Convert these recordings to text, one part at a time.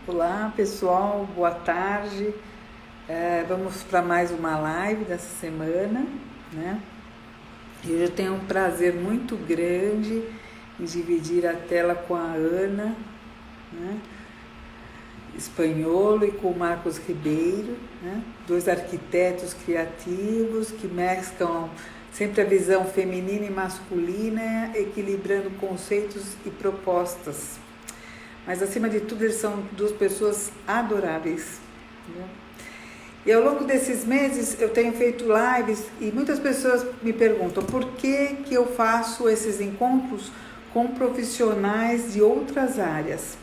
Olá pessoal, boa tarde. Vamos para mais uma live dessa semana, né? E hoje eu tenho um prazer muito grande em dividir a tela com a Ana, né? Espanholo, e com o Marcos Ribeiro, né? Dois arquitetos criativos que mesclam sempre a visão feminina e masculina, equilibrando conceitos e propostas. Mas acima de tudo, eles são duas pessoas adoráveis, né? E ao longo desses meses eu tenho feito lives e muitas pessoas me perguntam por que eu faço esses encontros com profissionais de outras áreas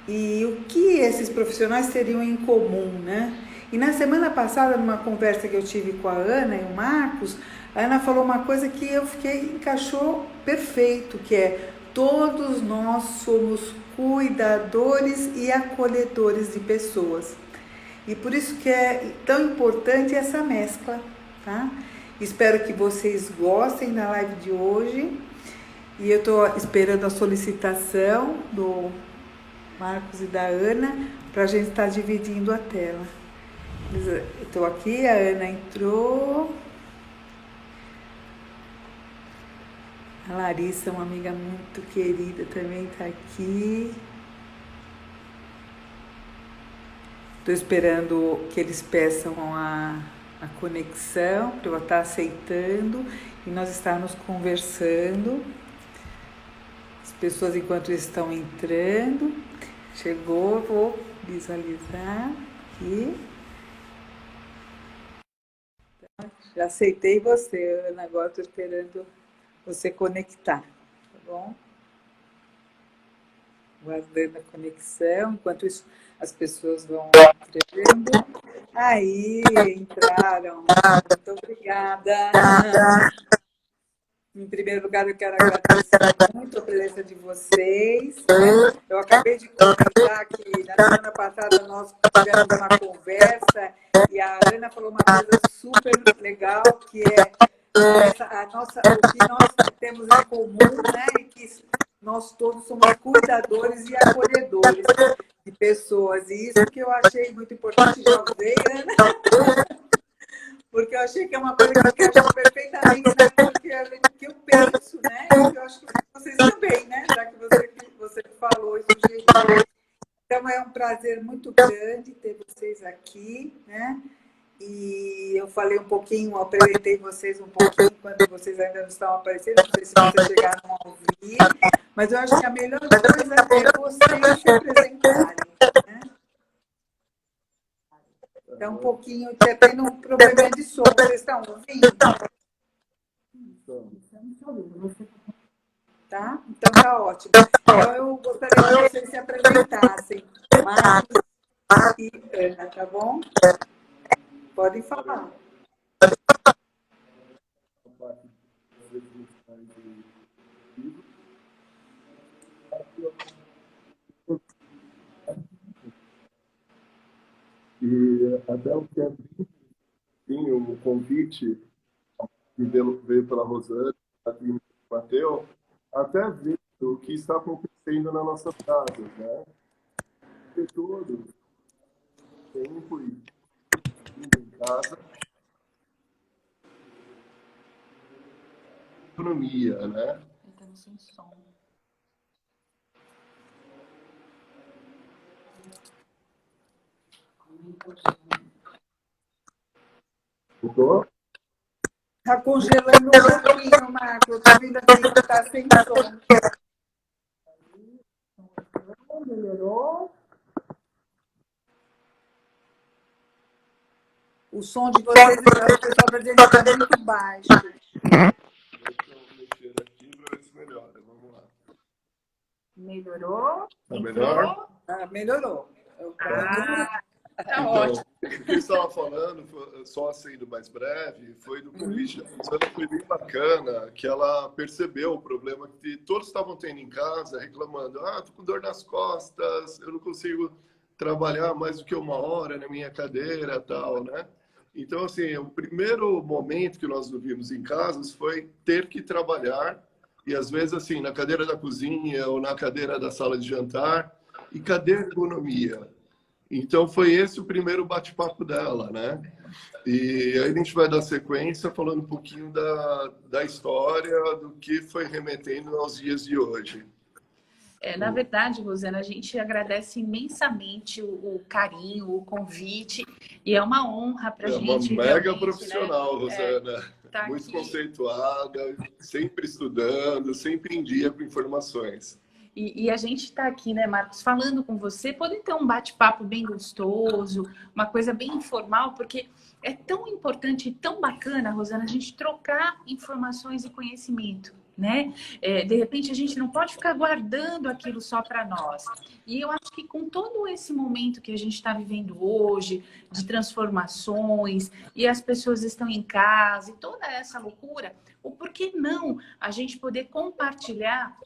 e o que esses profissionais teriam em comum, né? E na semana passada, numa conversa que eu tive com a Ana e o Marcos, a Ana falou uma coisa que encaixou perfeito, que é: todos nós somos cuidadores e acolhedores de pessoas. E por isso que é tão importante essa mescla, tá? Espero que vocês gostem da live de hoje. E eu estou esperando a solicitação do Marcos e da Ana para a gente estar dividindo a tela. Estou aqui, a Ana entrou. A Larissa, uma amiga muito querida, também está aqui. Estou esperando que eles peçam a conexão para eu estar aceitando e nós estarmos conversando. As pessoas, enquanto estão entrando, chegou, vou visualizar aqui. Então, já aceitei você, Ana, agora estou esperando você conectar, tá bom? Guardando a conexão, enquanto isso as pessoas vão entrando. Aí, entraram. Muito obrigada. Em primeiro lugar, eu quero agradecer muito a presença de vocês. Eu acabei de comentar que na semana passada nós tivemos uma conversa e a Ana falou uma coisa super legal, que é o que nós temos em comum, né? E que nós todos somos cuidadores e acolhedores de pessoas. E isso que eu achei muito importante, já usei, Ana, porque eu achei que é uma coisa que encaixou perfeitamente naquilo que eu penso, né? E eu acho que vocês também, né? Já que você falou e sugeriu. Então, é um prazer muito grande ter vocês aqui, né? E eu falei um pouquinho, apresentei vocês um pouquinho quando vocês ainda não estavam aparecendo, não sei se vocês chegaram a ouvir, mas eu acho que a melhor coisa é vocês se apresentarem, né? Então, um pouquinho, está tendo um problema de som, vocês estão ouvindo? Tá? Então, tá ótimo. Então, eu gostaria que vocês se apresentassem, Marcos e Ana, tá bom? Podem falar. E até o que tem um convite que veio pela Rosane, aqui no Mateu, até ver o que está acontecendo nas nossas casas, né? Ter todo tempo e em casa, economia, né? Estamos sem som. Mudou? Está congelando um pouquinho, Marcos. Estou vendo aqui que está sem som. Melhorou? O som de vocês, o pessoal está dizendo que está muito baixo. Deixa eu mexer aqui para ver se melhora. Vamos lá. Melhorou? Tá melhor? Melhorou. Tá então, ótimo. O que eu estava falando, só sendo mais breve, foi do convite da Rosana, foi bem bacana, que ela percebeu o problema que todos estavam tendo em casa, reclamando: tô com dor nas costas, eu não consigo trabalhar mais do que 1 hora na minha cadeira, tal, né? Então, assim, o primeiro momento que nós vivimos em casa foi ter que trabalhar, e às vezes, assim, na cadeira da cozinha ou na cadeira da sala de jantar. E cadê a ergonomia? Então, foi esse o primeiro bate-papo dela, né? E aí a gente vai dar sequência falando um pouquinho da história, do que foi remetendo aos dias de hoje. Na verdade, Rosana, a gente agradece imensamente o carinho, o convite, e é uma honra para a gente. É uma mega profissional, né? Rosana. Tá muito aqui. Conceituada, sempre estudando, sempre em dia com informações. E a gente está aqui, né, Marcos, falando com você, poder ter um bate-papo bem gostoso, uma coisa bem informal, porque é tão importante e tão bacana, Rosana, a gente trocar informações e conhecimento, né? De repente, a gente não pode ficar guardando aquilo só para nós. E eu acho que com todo esse momento que a gente está vivendo hoje, de transformações, e as pessoas estão em casa, e toda essa loucura, o porquê não a gente poder compartilhar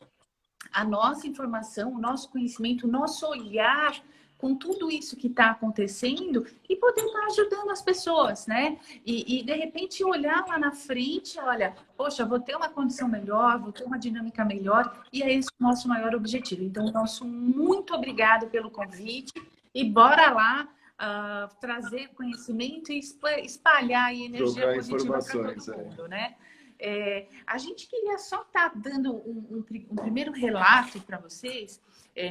a nossa informação, o nosso conhecimento, o nosso olhar com tudo isso que está acontecendo e poder estar ajudando as pessoas, né? E de repente olhar lá na frente, olha, poxa, vou ter uma condição melhor, vou ter uma dinâmica melhor, e é esse o nosso maior objetivo. Então, nosso muito obrigado pelo convite e bora lá trazer conhecimento e espalhar a energia positiva para todo mundo, né? A gente queria só estar dando um primeiro relato para vocês,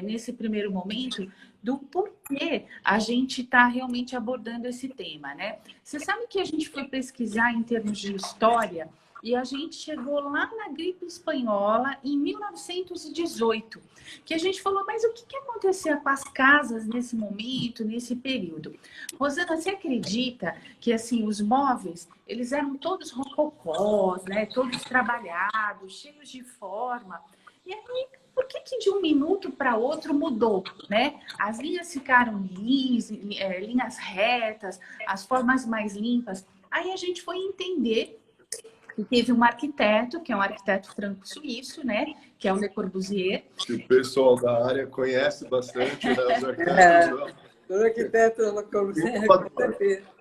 nesse primeiro momento, do porquê a gente está realmente abordando esse tema, né? Você sabe que a gente foi pesquisar em termos de história e a gente chegou lá na gripe espanhola em 1918, que a gente falou, mas o que acontecia com as casas nesse momento, nesse período? Rosana, você acredita que assim os móveis, eles eram todos rococós, né? Todos trabalhados, cheios de forma. E aí, por que de um minuto para outro mudou, né? As linhas ficaram linhas retas, as formas mais limpas. Aí a gente foi entender que teve um arquiteto, que é um arquiteto franco-suíço, né? Que é o Le Corbusier. O pessoal da área conhece bastante, né? Os arquitetos. O arquiteto Le Corbusier, com certeza.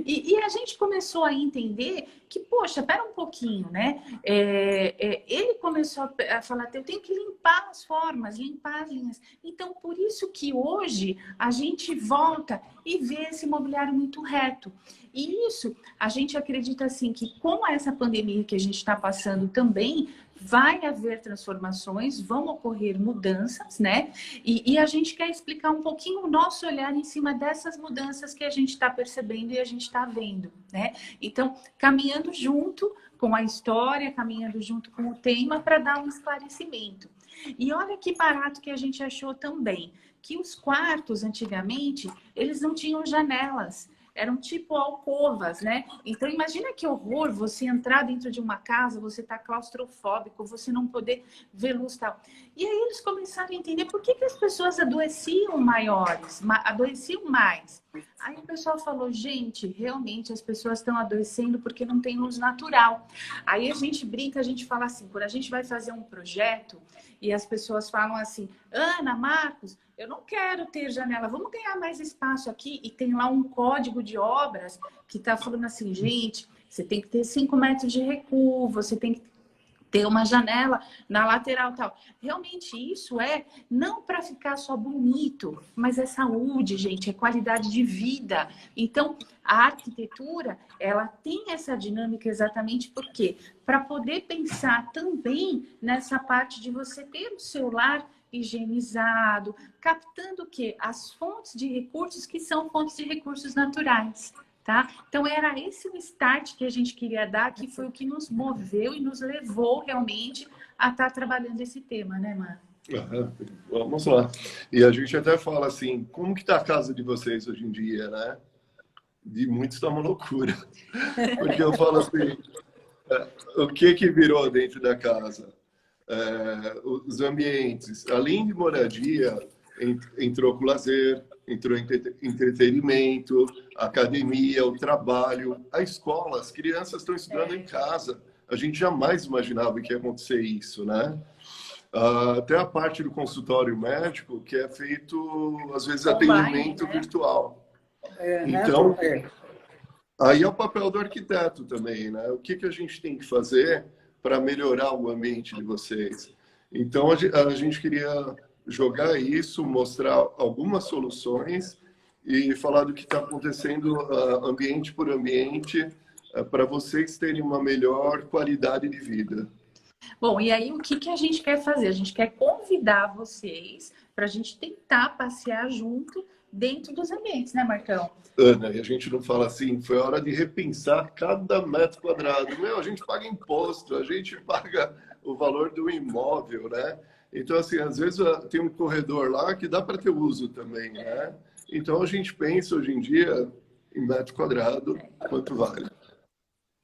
E a gente começou a entender que, poxa, pera um pouquinho, né? Ele começou a falar, eu tenho que limpar as formas, limpar as linhas. Então, por isso que hoje a gente volta e vê esse mobiliário muito reto. E isso, a gente acredita assim que com essa pandemia que a gente está passando também, vai haver transformações, vão ocorrer mudanças, né? E a gente quer explicar um pouquinho o nosso olhar em cima dessas mudanças que a gente está percebendo e a gente está vendo, né? Então, caminhando junto com a história, caminhando junto com o tema para dar um esclarecimento. E olha que barato que a gente achou também, que os quartos, antigamente, eles não tinham janelas. Eram tipo alcovas, né? Então, imagina que horror você entrar dentro de uma casa, você tá claustrofóbico, você não poder ver luz e tal. E aí eles começaram a entender por que as pessoas adoeciam adoeciam mais. Aí o pessoal falou, gente, realmente as pessoas estão adoecendo porque não tem luz natural. Aí a gente brinca, a gente fala assim, quando a gente vai fazer um projeto e as pessoas falam assim, Ana, Marcos, eu não quero ter janela, vamos ganhar mais espaço aqui. E tem lá um código de obras que está falando assim, gente, você tem que ter 5 metros de recuo, você tem que ter uma janela na lateral e tal. Realmente isso não para ficar só bonito, mas é saúde, gente, é qualidade de vida. Então, a arquitetura, ela tem essa dinâmica exatamente por quê? Para poder pensar também nessa parte de você ter o seu lar higienizado, captando o quê? As fontes de recursos que são fontes de recursos naturais, tá? Então, era esse o start que a gente queria dar, que foi o que nos moveu e nos levou realmente a estar trabalhando esse tema, né, Mar? Vamos lá. E a gente até fala assim, como que tá a casa de vocês hoje em dia, né? De muitos tá uma loucura. Porque eu falo assim, o que virou dentro da casa? Os ambientes, além de moradia, entrou com lazer, entrou entretenimento, academia, o trabalho, a escola, as crianças estão estudando em casa. A gente jamais imaginava que ia acontecer isso, né? Até a parte do consultório médico, que é feito, às vezes, atendimento virtual. Então, aí é o papel do arquiteto também, né? O que a gente tem que fazer para melhorar o ambiente de vocês? Então, a gente queria jogar isso, mostrar algumas soluções e falar do que está acontecendo ambiente por ambiente, para vocês terem uma melhor qualidade de vida. Bom, e aí o que, que a gente quer fazer? A gente quer convidar vocês para a gente tentar passear junto dentro dos ambientes, né, Marcão? Ana, e a gente não fala assim, foi hora de repensar cada metro quadrado. Meu, a gente paga imposto, a gente paga o valor do imóvel, né? Então, assim, às vezes tem um corredor lá que dá para ter uso também, né? Então, a gente pensa hoje em dia em metro quadrado, quanto vale.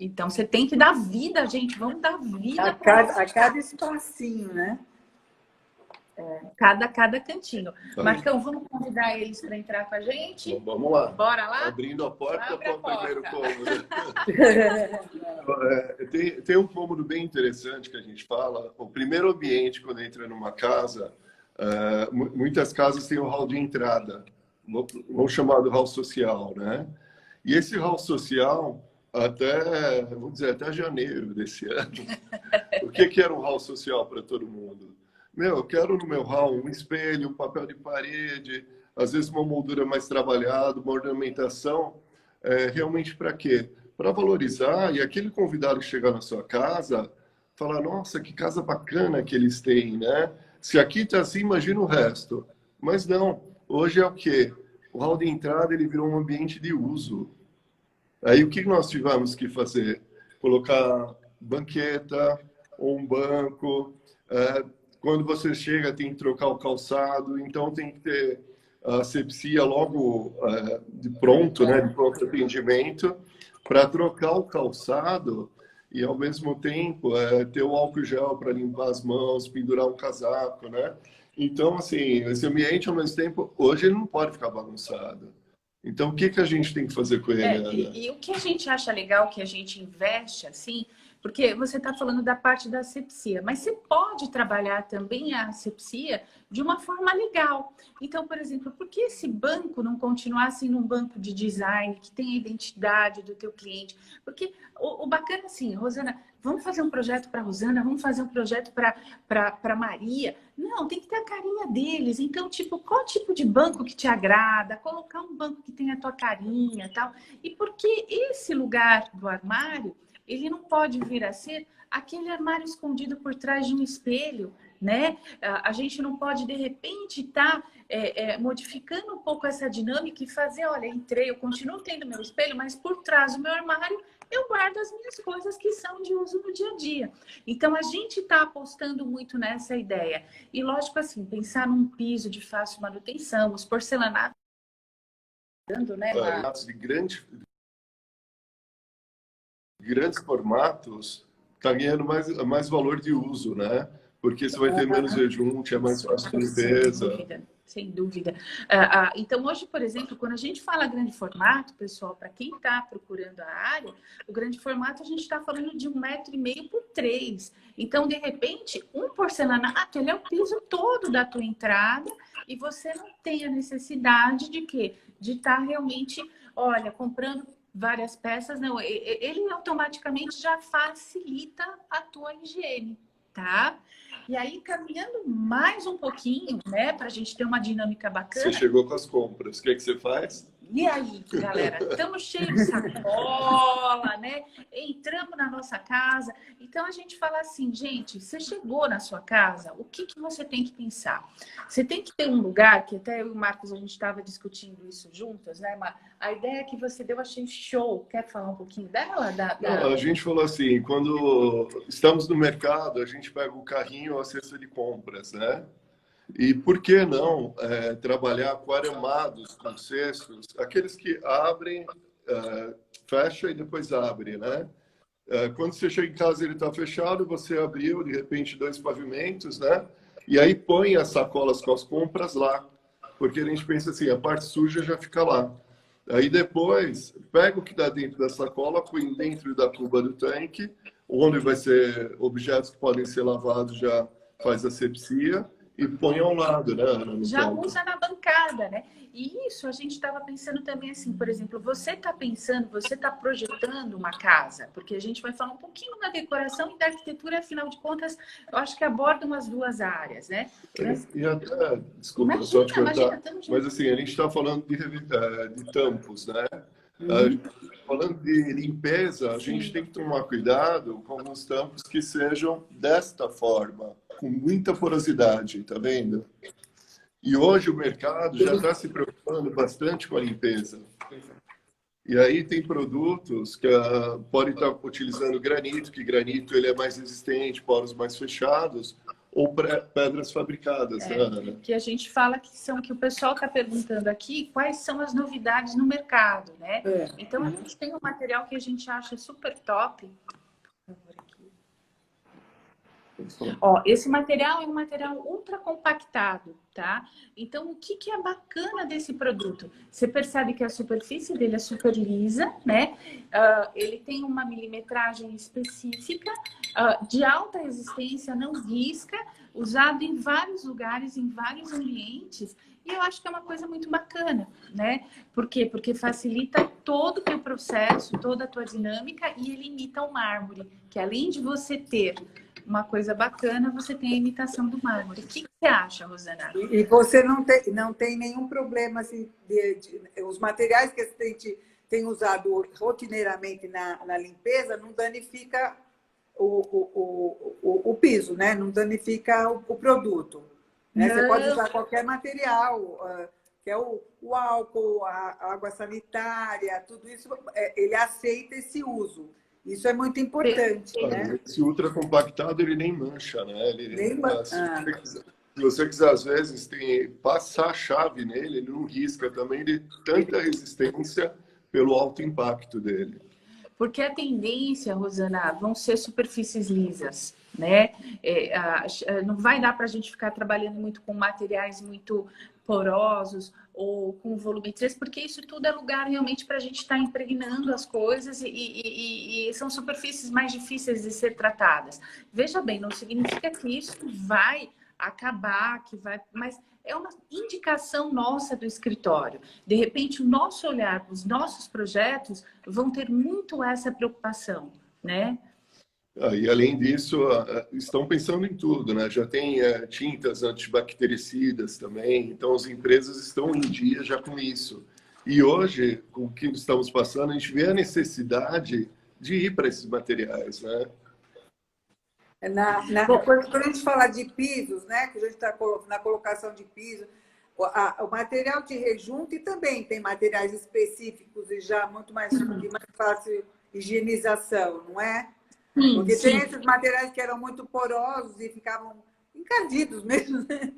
Então você tem que dar vida, gente. Vamos dar vida A cada espacinho, né? cada cantinho. Tá. Tem. Vamos convidar eles para entrar com a gente? Então, vamos lá. Bora lá? Abrindo a porta Abre para o primeiro cômodo. porta. Tem um cômodo bem interessante que a gente fala. O primeiro ambiente, quando entra numa casa, muitas casas têm um hall de entrada, vamos chamar do hall social, né? E esse hall social, vamos dizer, até janeiro desse ano, o que era um hall social para todo mundo? Eu quero no meu hall um espelho, um papel de parede, às vezes uma moldura mais trabalhada, uma ornamentação. Realmente para quê? Para valorizar e aquele convidado que chegar na sua casa, falar, nossa, que casa bacana que eles têm, né? Se aqui está assim, imagina o resto. Mas não, hoje é o quê? O hall de entrada ele virou um ambiente de uso. Aí o que nós tivemos que fazer? Colocar banqueta ou um banco. Quando você chega, tem que trocar o calçado, então tem que ter a asepsia logo de pronto, né, de pronto atendimento, para trocar o calçado e, ao mesmo tempo, ter o álcool gel para limpar as mãos, pendurar um casaco, né? Então, assim, esse ambiente, ao mesmo tempo, hoje ele não pode ficar bagunçado. Então, o que a gente tem que fazer com ele? E o que a gente acha legal que a gente investe, assim, porque você está falando da parte da asepsia, mas você pode trabalhar também a asepsia de uma forma legal. Então, por exemplo, por que esse banco não continuar sendo um banco de design que tem a identidade do teu cliente? Porque o bacana, assim, Rosana, vamos fazer um projeto para Rosana, vamos fazer um projeto para Maria. Não, tem que ter a carinha deles. Então, tipo, qual tipo de banco que te agrada? Colocar um banco que tenha a tua carinha e tal. E porque esse lugar do armário, ele não pode vir a ser aquele armário escondido por trás de um espelho, né? A gente não pode, de repente, estar modificando um pouco essa dinâmica e fazer, olha, entrei, eu continuo tendo meu espelho, mas por trás do meu armário eu guardo as minhas coisas que são de uso no dia a dia. Então, a gente está apostando muito nessa ideia. E, lógico, assim, pensar num piso de fácil manutenção, os porcelanatos, né? De grandes formatos, está ganhando mais valor de uso, né? Porque você vai ter menos rejunte, é mais fácil de limpeza. Sem dúvida. Então, hoje, por exemplo, quando a gente fala grande formato, pessoal, para quem está procurando a área, o grande formato a gente está falando de 1,5 m por 3. Então, de repente, um porcelanato, ele é o piso todo da tua entrada e você não tem a necessidade de quê? De estar realmente, olha, comprando várias peças, não, ele automaticamente já facilita a tua higiene, tá? E aí, caminhando mais um pouquinho, né, para a gente ter uma dinâmica bacana. Você chegou com as compras, o que você faz? E aí, galera, estamos cheios de sacola, né? Entramos na nossa casa. Então, a gente fala assim, gente, você chegou na sua casa, o que você tem que pensar? Você tem que ter um lugar, que até eu e o Marcos, a gente estava discutindo isso juntas, né? Mas a ideia que você deu, eu achei show. Quer falar um pouquinho dela? Não, a gente falou assim, quando estamos no mercado, a gente pega o carrinho ou a cesta de compras, né? E por que não trabalhar aquariumados com cestos, aqueles que abrem, fecha e depois abre, né? Quando você chega em casa ele está fechado, você abriu de repente 2 pavimentos, né? E aí põe as sacolas com as compras lá, porque a gente pensa assim, a parte suja já fica lá. Aí depois pega o que dá dentro da sacola, põe dentro da cuba do tanque, onde vai ser objetos que podem ser lavados, já faz asepsia. e põe ao lado, né, Ana, no Já ponto. usa na bancada, né? E isso a gente estava pensando também assim, por exemplo, você está pensando, você está projetando uma casa, porque a gente vai falar um pouquinho da decoração e da arquitetura, afinal de contas, eu acho que abordam as duas áreas, né? Mas, E até, desculpa, só te imagina, cortar, estamos mas juntos. assim, a gente está falando de tampos, né? Uhum. Falando de limpeza, a gente Sim. tem que tomar cuidado com os tampos que sejam desta forma, com muita porosidade, tá vendo? E hoje o mercado já está se preocupando bastante com a limpeza. E aí tem produtos que podem estar utilizando granito, que granito ele é mais resistente, poros mais fechados, ou pedras fabricadas, né, Ana? Que a gente fala que são que o pessoal está perguntando aqui quais são as novidades no mercado, né? Então a gente tem um material que a gente acha super top. Ó, esse material é um material ultra compactado, tá? Então, o que que é bacana desse produto? Você percebe que a superfície dele é super lisa, né? Ele tem uma milimetragem específica, de alta resistência, não risca, usado em vários lugares, em vários ambientes. E eu acho que é uma coisa muito bacana, né? Por quê? Porque facilita todo o teu processo, toda a tua dinâmica e ele imita o mármore, que além de você ter uma coisa bacana, você tem a imitação do mármore. O que você acha, Rosana? E você não tem nenhum problema assim, os materiais que a gente tem usado rotineiramente na limpeza não danifica o piso, né? Não danifica o produto. Né? Você pode usar qualquer material, que é o álcool, a água sanitária, tudo isso, ele aceita esse uso. Isso é muito importante, né? Esse ultra compactado, ele nem mancha, né? Nem se você quiser, às vezes, passar a chave nele, ele não risca também de tanta resistência pelo alto impacto dele. Porque a tendência, Rosana, vão ser superfícies lisas, né? Não vai dar para a gente ficar trabalhando muito com materiais muito porosos ou com volumetrias, porque isso tudo é lugar realmente para a gente estar impregnando as coisas e são superfícies mais difíceis de ser tratadas. Veja bem, não significa que isso vai acabar, mas é uma indicação nossa do escritório. De repente, o nosso olhar, os nossos projetos vão ter muito essa preocupação, né? E além disso, estão pensando em tudo, né? Já tem tintas antibactericidas também, então as empresas estão em dia já com isso. E hoje, com o que estamos passando, a gente vê a necessidade de ir para esses materiais, né? Quando a gente fala de pisos, né, que a gente está na colocação de piso, o material de rejunte também tem materiais específicos e já muito mais, de mais fácil higienização, não é? Porque tem esses materiais que eram muito porosos e ficavam encardidos mesmo, né?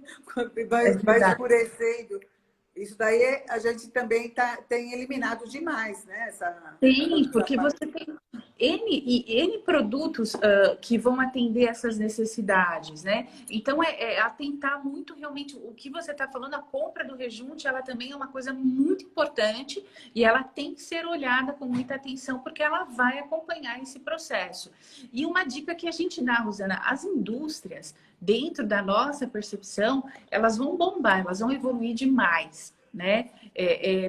Vai escurecendo. Isso daí a gente também tem eliminado demais, né? Sim, porque você tem N produtos que vão atender essas necessidades, né? Então, atentar muito realmente o que você está falando, a compra do rejunte, ela também é uma coisa muito importante e ela tem que ser olhada com muita atenção, porque ela vai acompanhar esse processo. E uma dica que a gente dá, Rosana, as indústrias, dentro da nossa percepção, elas vão bombar, elas vão evoluir demais, né?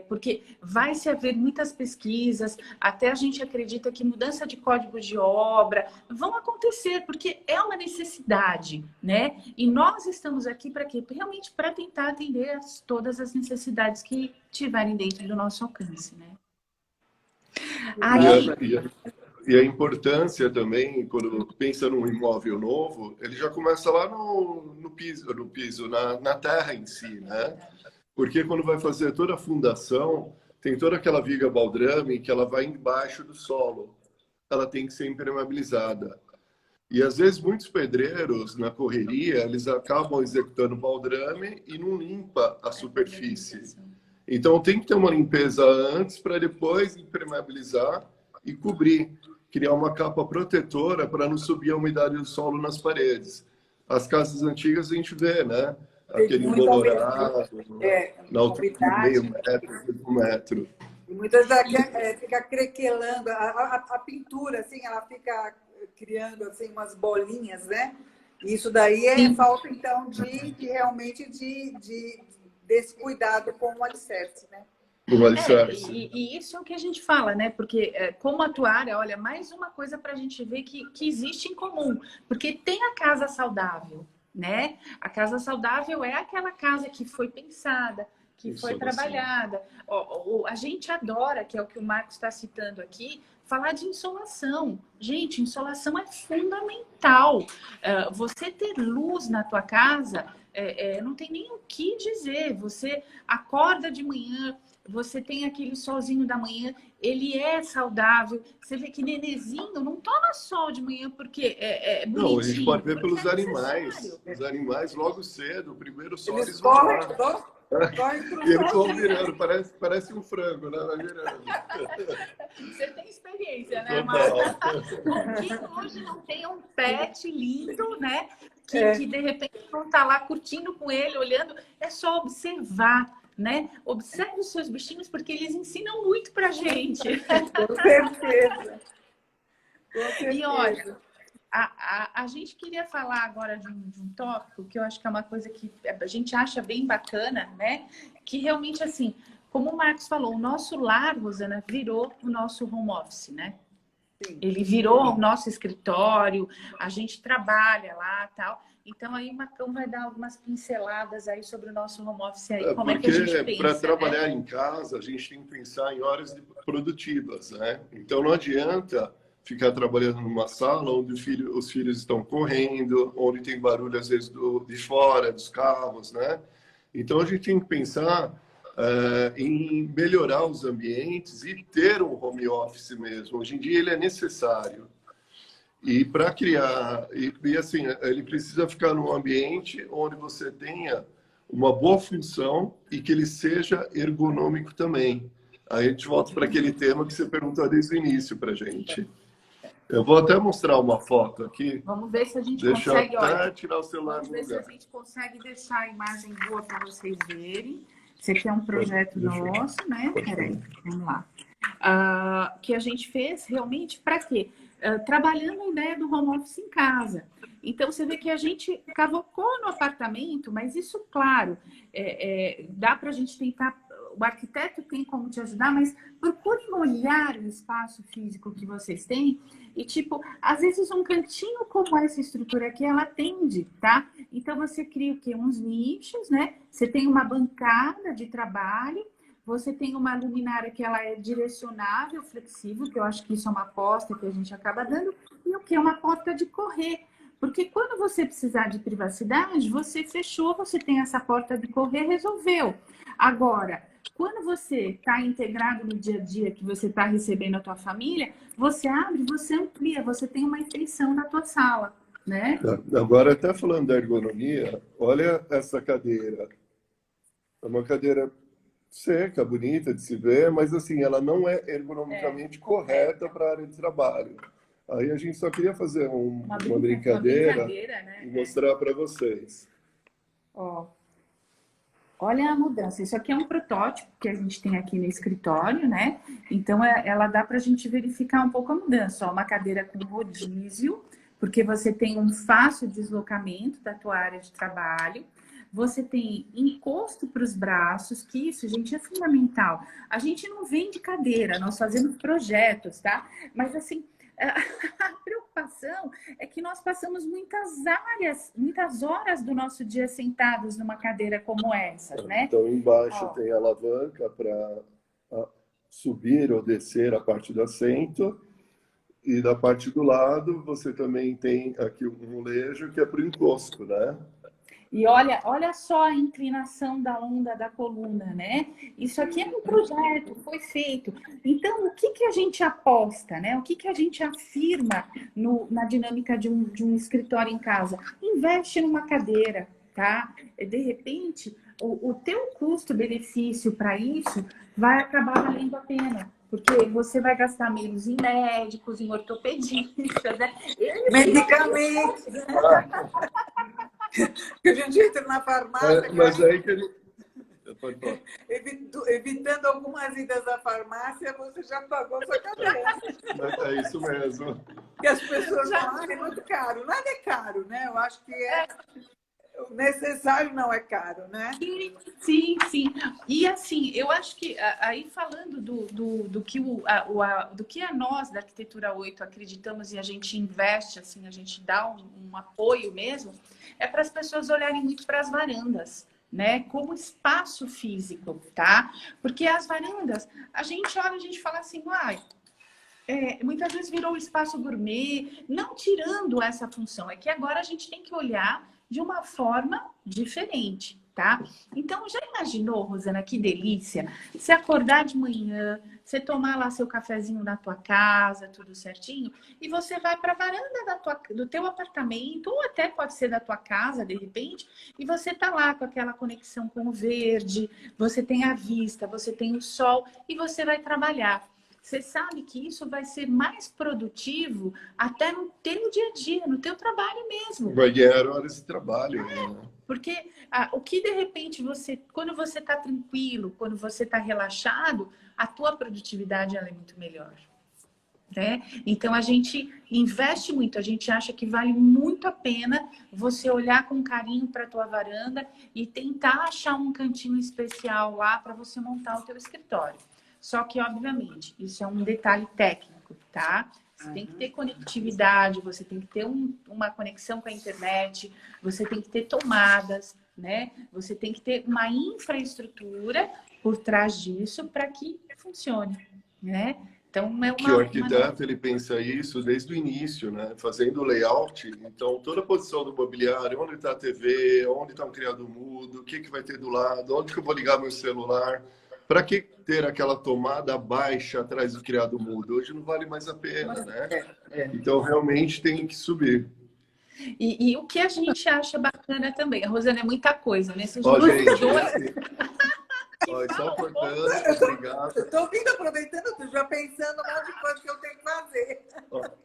Porque vai se haver muitas pesquisas, até a gente acredita que mudança de código de obra vão acontecer, porque é uma necessidade, né? E nós estamos aqui para quê? Realmente para tentar atender todas as necessidades que tiverem dentro do nosso alcance, né? E a importância também, quando pensa num imóvel novo, ele já começa lá no piso, na terra em si, né? Porque quando vai fazer toda a fundação, tem toda aquela viga baldrame que ela vai embaixo do solo. Ela tem que ser impermeabilizada. E às vezes muitos pedreiros, na correria, eles acabam executando baldrame e não limpa a superfície. Então tem que ter uma limpeza antes para depois impermeabilizar e cobrir. Criar uma capa protetora para não subir a umidade do solo nas paredes. As casas antigas a gente vê, né? Aquele embolorado, na altura de meio metro, 1 metro. E muitas vezes fica crequelando, a pintura, assim, ela fica criando assim, umas bolinhas, né? Isso daí é Sim. falta, então, realmente desse cuidado com o alicerce, né? O alicerce. E isso é o que a gente fala, né? Porque como atuária, olha, mais uma coisa para a gente ver que existe em comum. Porque tem a casa saudável, né? A casa saudável é aquela casa que foi pensada, que foi trabalhada. A gente adora, que é o que o Marcos está citando aqui, falar de insolação. Gente, insolação é fundamental. Você ter luz na tua casa, não tem nem o que dizer. Você acorda de manhã, você tem aquele solzinho da manhã, ele é saudável. Você vê que Nenezinho não toma sol de manhã porque é bonitinho. Não, a gente pode ver pelos animais. Os animais, logo cedo, o primeiro sol eles vão lá. E eles vão virando, parece um frango, né? Vai virando. Você tem experiência, né, Marcos? Quem hoje não tem um pet lindo, né? Que de repente não está lá curtindo com ele, olhando, é só observar. Né? Observe os seus bichinhos porque eles ensinam muito pra gente. Com certeza. E olha, a gente queria falar agora de um tópico que eu acho que é uma coisa que a gente acha bem bacana, né? Que realmente, assim, como o Marcos falou, o nosso lar, Rosana, virou o nosso home office, né? Sim. Ele virou o nosso escritório, a gente trabalha lá e tal. Então, aí o Macão vai dar algumas pinceladas aí sobre o nosso home office aí. Como é que a gente pensa, para trabalhar em casa, a gente tem que pensar em horas produtivas, né? Então, não adianta ficar trabalhando numa sala onde os filhos estão correndo, onde tem barulho, às vezes, de fora, dos carros, né? Então, a gente tem que pensar em melhorar os ambientes e ter um home office mesmo. Hoje em dia, ele é necessário. E para criar, e assim, ele precisa ficar num ambiente onde você tenha uma boa função e que ele seja ergonômico também. Aí a gente volta para aquele tema que você perguntou desde o início para a gente. Eu vou até mostrar uma foto aqui. Vamos ver se a gente consegue. Deixa eu até olha, tirar o celular vamos ver do lugar. se a gente consegue deixar a imagem boa para vocês verem. Esse aqui é um projeto nosso, né? Peraí, vamos lá. Que a gente fez realmente para quê? Trabalhando a ideia do home office em casa. Então, você vê que a gente cavocou no apartamento, mas isso, claro, dá para a gente tentar... O arquiteto tem como te ajudar, mas procurem olhar o espaço físico que vocês têm e, tipo, às vezes um cantinho como essa estrutura aqui, ela atende, tá? Então, você cria o quê? Uns nichos, né? Você tem uma bancada de trabalho, você tem uma luminária que ela é direcionável, flexível, que eu acho que isso é uma aposta que a gente acaba dando, e o que é uma porta de correr. Porque quando você precisar de privacidade, você fechou, você tem essa porta de correr, resolveu. Agora, quando você está integrado no dia a dia, que você está recebendo a tua família, você abre, você amplia, você tem uma extensão na tua sala, né? Agora, até falando da ergonomia, olha essa cadeira. É uma cadeira seca, bonita de se ver, mas assim, ela não é ergonomicamente correta para a área de trabalho. Aí a gente só queria fazer uma brincadeira né? E mostrar para vocês. Ó, olha a mudança. Isso aqui é um protótipo que a gente tem aqui no escritório, né? Então, ela dá para a gente verificar um pouco a mudança. Ó, uma cadeira com rodízio, porque você tem um fácil deslocamento da tua área de trabalho. Você tem encosto para os braços, que isso, gente, é fundamental. A gente não vende cadeira, nós fazemos projetos, tá? Mas, assim, a preocupação é que nós passamos muitas horas do nosso dia sentados numa cadeira como essa, né? Então, embaixo tem a alavanca para subir ou descer a parte do assento. E da parte do lado, você também tem aqui um molejo que é para o encosto, né? E olha só a inclinação da onda da coluna, né? Isso aqui é um projeto, foi feito. Então, o que a gente aposta, né? O que a gente afirma na dinâmica de um escritório em casa? Investe numa cadeira, tá? De repente, o teu custo-benefício para isso vai acabar valendo a pena. Porque você vai gastar menos em médicos, em ortopedistas, né? Medicamentos. Que a gente entra na farmácia. Mas aí que Pode falar. Evitando algumas idas à farmácia, você já pagou sua cabeça. É isso mesmo. Porque as pessoas falam, é muito caro. Nada é caro, né? Eu acho que o necessário não é caro, né? Sim, sim. E assim, eu acho que aí falando do que a nós da Arquitetura 8 acreditamos e a gente investe, assim, a gente dá um apoio mesmo, é para as pessoas olharem muito para as varandas, né? Como espaço físico, tá? Porque as varandas, a gente olha, a gente fala assim, muitas vezes virou espaço gourmet, não tirando essa função, é que agora a gente tem que olhar de uma forma diferente, tá? Então, já imaginou, Rosana, que delícia? Você acordar de manhã, você tomar lá seu cafezinho na tua casa, tudo certinho, e você vai para a varanda do teu apartamento, ou até pode ser da tua casa, de repente, e você tá lá com aquela conexão com o verde, você tem a vista, você tem o sol, e você vai trabalhar. Você sabe que isso vai ser mais produtivo até no teu dia a dia, no teu trabalho mesmo. Vai ganhar horas de trabalho. Né? Porque o que de repente quando você está tranquilo, quando você está relaxado, a tua produtividade ela é muito melhor. Né? Então a gente investe muito, a gente acha que vale muito a pena você olhar com carinho para a tua varanda e tentar achar um cantinho especial lá para você montar o teu escritório. Só que, obviamente, isso é um detalhe técnico, tá? Você tem que ter conectividade, você tem que ter uma conexão com a internet, você tem que ter tomadas, né? Você tem que ter uma infraestrutura por trás disso para que funcione, né? Então, que o arquiteto ele pensa isso desde o início, né? Fazendo o layout, então toda a posição do mobiliário, onde está a TV, onde está um criado mudo, o que vai ter do lado, onde que eu vou ligar meu celular. Para que ter aquela tomada baixa atrás do criado mudo? Hoje não vale mais a pena, né? Então, realmente tem que subir. E o que a gente acha bacana também, a Rosana, é muita coisa, né? Ó, gente, só cortando, obrigado. Eu estou vindo aproveitando, tô já pensando um monte de coisa que eu tenho que fazer.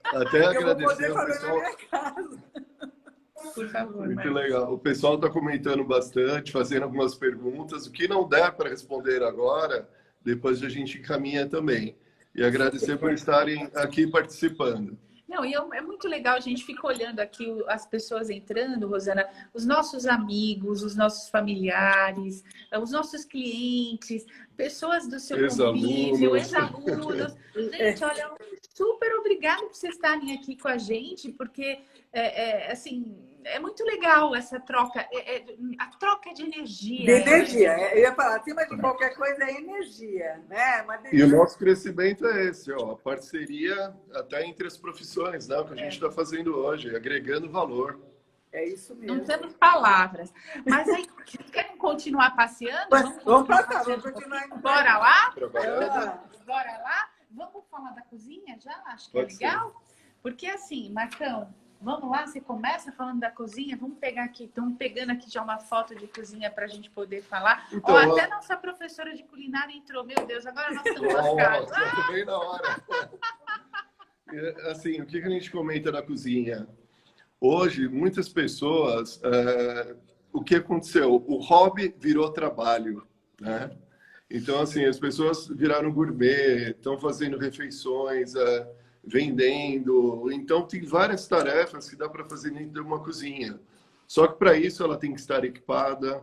Até agradecer ao pessoal. Por favor. Muito legal. O pessoal está comentando bastante, fazendo algumas perguntas. O que não der para responder agora, depois a gente encaminha também. E agradecer por estarem aqui participando. Não, e é muito legal, a gente fica olhando aqui as pessoas entrando, Rosana, os nossos amigos, os nossos familiares, os nossos clientes, pessoas do seu convívio, ex-alunos. Gente, olha, super obrigada por vocês estarem aqui com a gente, porque, assim, é muito legal essa troca, a troca de energia. De energia, eu ia falar, acima de qualquer coisa é energia, né? E o nosso crescimento é esse, ó, a parceria até entre as profissões, né? O que a gente está fazendo hoje, agregando valor. É isso mesmo. Não temos palavras. Mas aí, querem continuar passeando? Vamos passar, vamos continuar. Bora lá? Bora lá? Vamos falar da cozinha já? Acho que Pode é legal. Porque assim, Marcão, vamos lá, você começa falando da cozinha, vamos pegar aqui, estamos pegando aqui já uma foto de cozinha para a gente poder falar. Então, até nossa professora de culinária entrou, meu Deus, agora nós estamos lascados. Bem na hora. Assim, o que a gente comenta na cozinha? Hoje, muitas pessoas, o que aconteceu? O hobby virou trabalho, né? Então, assim, as pessoas viraram gourmet, estão fazendo refeições, vendendo. Então, tem várias tarefas que dá para fazer dentro de uma cozinha. Só que, para isso, ela tem que estar equipada,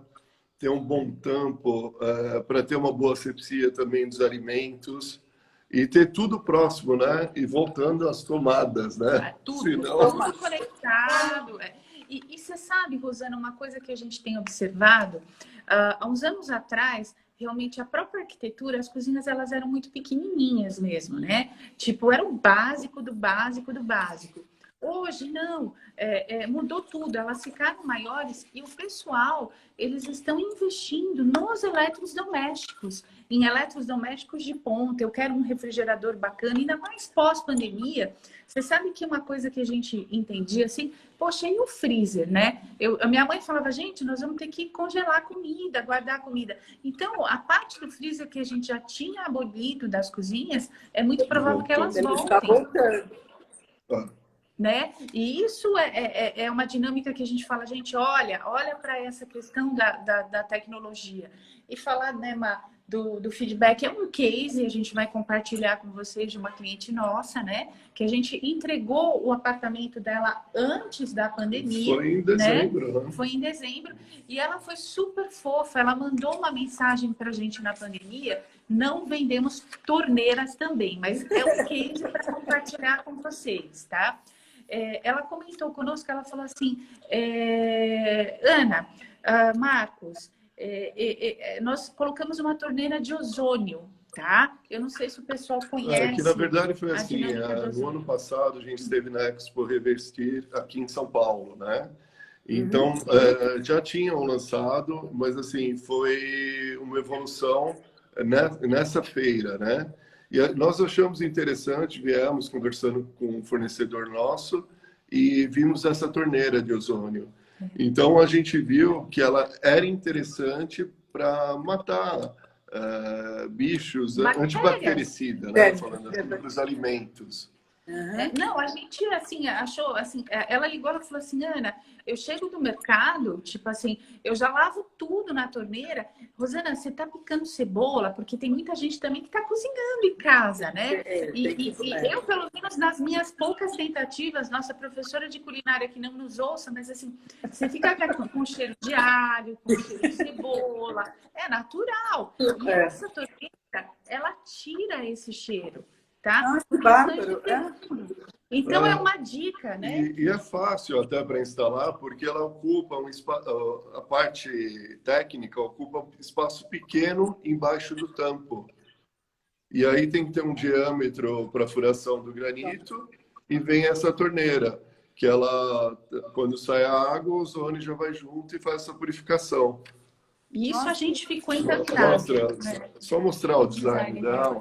ter um bom tampo, para ter uma boa asepsia também dos alimentos. E ter tudo próximo, né? E voltando às tomadas, né? Tudo conectado. E você sabe, Rosana, uma coisa que a gente tem observado, há uns anos atrás, realmente a própria arquitetura, as cozinhas elas eram muito pequenininhas mesmo, né? Tipo, era o básico do básico do básico. Hoje, não. Mudou tudo. Elas ficaram maiores e o pessoal, eles estão investindo nos eletrodomésticos, em eletrodomésticos de ponta. Eu quero um refrigerador bacana, ainda mais pós-pandemia. Você sabe que uma coisa que a gente entendia, assim, poxa, e o freezer, né? A minha mãe falava, gente, nós vamos ter que congelar comida, guardar comida. Então, a parte do freezer que a gente já tinha abolido das cozinhas, é muito provável que elas voltem. Está voltando. né? E isso é uma dinâmica que a gente fala, gente, olha para essa questão da tecnologia. E falar, né, do feedback é um case, a gente vai compartilhar com vocês de uma cliente nossa, né? Que a gente entregou o apartamento dela antes da pandemia. Foi em dezembro, né? Foi em dezembro. E ela foi super fofa, ela mandou uma mensagem para a gente na pandemia. Não vendemos torneiras também, mas é um case para compartilhar com vocês, tá? Ela comentou conosco, ela falou assim, Ana, Marcos, nós colocamos uma torneira de ozônio, tá? Eu não sei se o pessoal conhece. Que na verdade foi assim, no ano passado a gente esteve na Expo Revestir aqui em São Paulo, né? Então, já tinham lançado, mas assim, foi uma evolução nessa feira, né? E nós achamos interessante, viemos conversando com um fornecedor nosso e vimos essa torneira de ozônio. Então, a gente viu que ela era interessante para matar bichos, antibactericida, né? Falando assim, dos alimentos. Não, a gente, assim, achou, assim, ela ligou, ela falou assim, Ana, eu chego do mercado, tipo assim, eu já lavo tudo na torneira. Rosana, você tá picando cebola? Porque tem muita gente também que tá cozinhando em casa, né? E eu, pelo menos nas minhas poucas tentativas, nossa professora de culinária que não nos ouça, mas assim, você fica com cheiro de alho, com cheiro de cebola, é natural. E essa torneira, ela tira esse cheiro. Tá? Nossa, bárbaro. Então é uma dica, né? E é fácil até para instalar, porque ela ocupa a parte técnica ocupa um espaço pequeno embaixo do tampo. E aí tem que ter um diâmetro para furação do granito e vem essa torneira, que ela, quando sai a água, o ozônio já vai junto e faz essa purificação. Isso a gente ficou encantado. Só mostrar o design dela.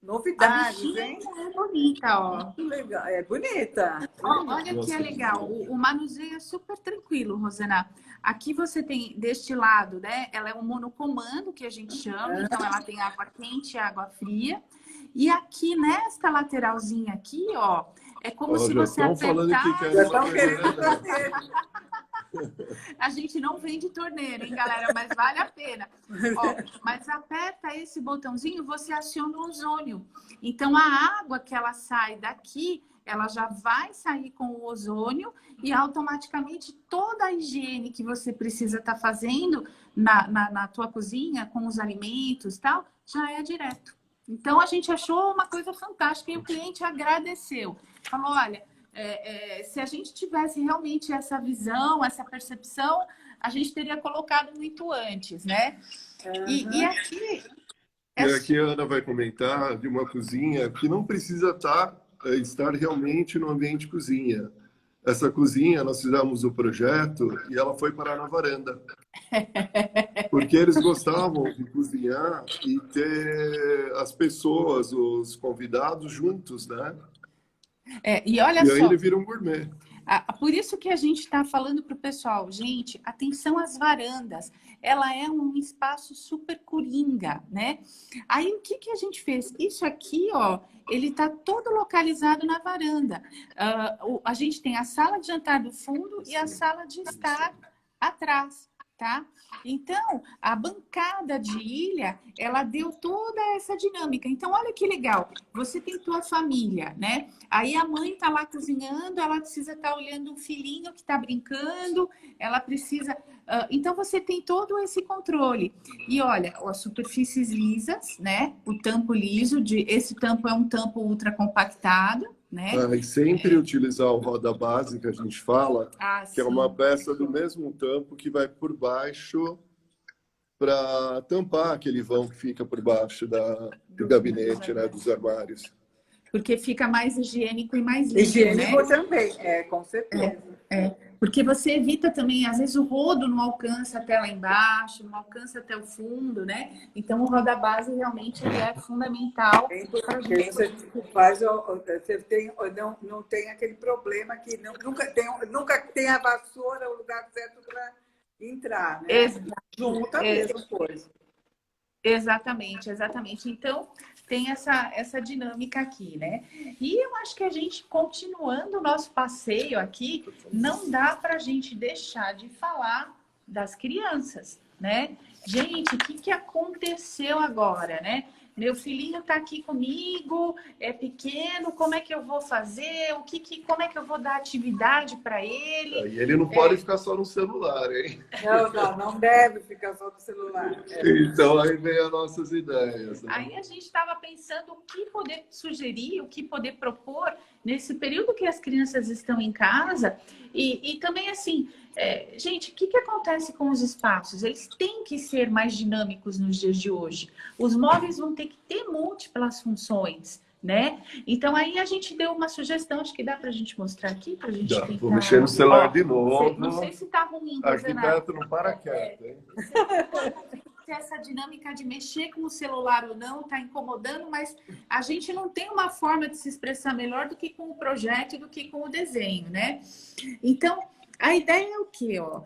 Novidades, hein? É bonita, ó. Que legal. É bonita. Olha que é legal. O manuseio é super tranquilo, Rosana. Aqui você tem deste lado, né? Ela é um monocomando que a gente chama. Então ela tem água quente e água fria. E aqui nesta lateralzinha aqui, ó, é como se você apertasse. Já estão querendo fazer. A gente não vende torneira, hein, galera? Mas vale a pena. Ó, mas aperta esse botãozinho, você aciona o ozônio. Então, a água que ela sai daqui, ela já vai sair com o ozônio e automaticamente toda a higiene que você precisa estar fazendo na tua cozinha, com os alimentos e tal, já é direto. Então, a gente achou uma coisa fantástica e o cliente agradeceu. Falou, olha... se a gente tivesse realmente essa visão, essa percepção, a gente teria colocado muito antes, né? E aqui... E aqui a Ana vai comentar de uma cozinha que não precisa estar realmente no ambiente cozinha. Essa cozinha, nós fizemos o projeto e ela foi parar na varanda. Porque eles gostavam de cozinhar e ter as pessoas, os convidados juntos, né? E olha só. E aí ele vira um gourmet. Por isso que a gente está falando para o pessoal, gente, atenção às varandas. Ela é um espaço super coringa, né? Aí o que a gente fez? Isso aqui, ó, ele está todo localizado na varanda. A gente tem a sala de jantar do fundo e a sala de estar atrás. Tá? Então, a bancada de ilha, ela deu toda essa dinâmica. Então, olha que legal. Você tem tua família, né? Aí a mãe tá lá cozinhando, ela precisa estar olhando um filhinho que tá brincando, ela precisa... então, você tem todo esse controle. E olha, as superfícies lisas, né? O tampo liso, esse tampo é um tampo ultra compactado, né? E sempre utilizar o roda base que a gente fala, que é uma peça do mesmo tampo que vai por baixo para tampar aquele vão que fica por baixo do gabinete, né, dos armários. Porque fica mais higiênico e mais limpo, higiênico, né? Também, com certeza. Porque você evita também, às vezes o rodo não alcança até lá embaixo, não alcança até o fundo, né? Então o roda base realmente é fundamental. Porque você não tem aquele problema que nunca tem a vassoura, o lugar certo para entrar, né? Exato. Junta a mesma coisa. Exatamente, exatamente. Então, tem essa dinâmica aqui, né? E eu acho que a gente, continuando o nosso passeio aqui, não dá para a gente deixar de falar das crianças, né? Gente, o que aconteceu agora, né? Meu filhinho está aqui comigo, é pequeno, como é que eu vou fazer? Como é que eu vou dar atividade para ele? E ele não pode ficar só no celular, hein? Não deve ficar só no celular. Então aí vem as nossas ideias. Né? Aí a gente estava pensando o que poder sugerir, o que poder propor nesse período que as crianças estão em casa. E também, assim, gente, o que acontece com os espaços? Eles têm que ser mais dinâmicos nos dias de hoje. Os móveis vão ter que ter múltiplas funções, né? Então, aí a gente deu uma sugestão, acho que dá para a gente mostrar aqui, para a gente tentar... Vou mexer no celular de novo. Não sei se está ruim, Arquiteto não para quieto, hein? Essa dinâmica de mexer com o celular ou não está incomodando, mas a gente não tem uma forma de se expressar melhor do que com o projeto e do que com o desenho, né? Então, a ideia é o quê? Ó?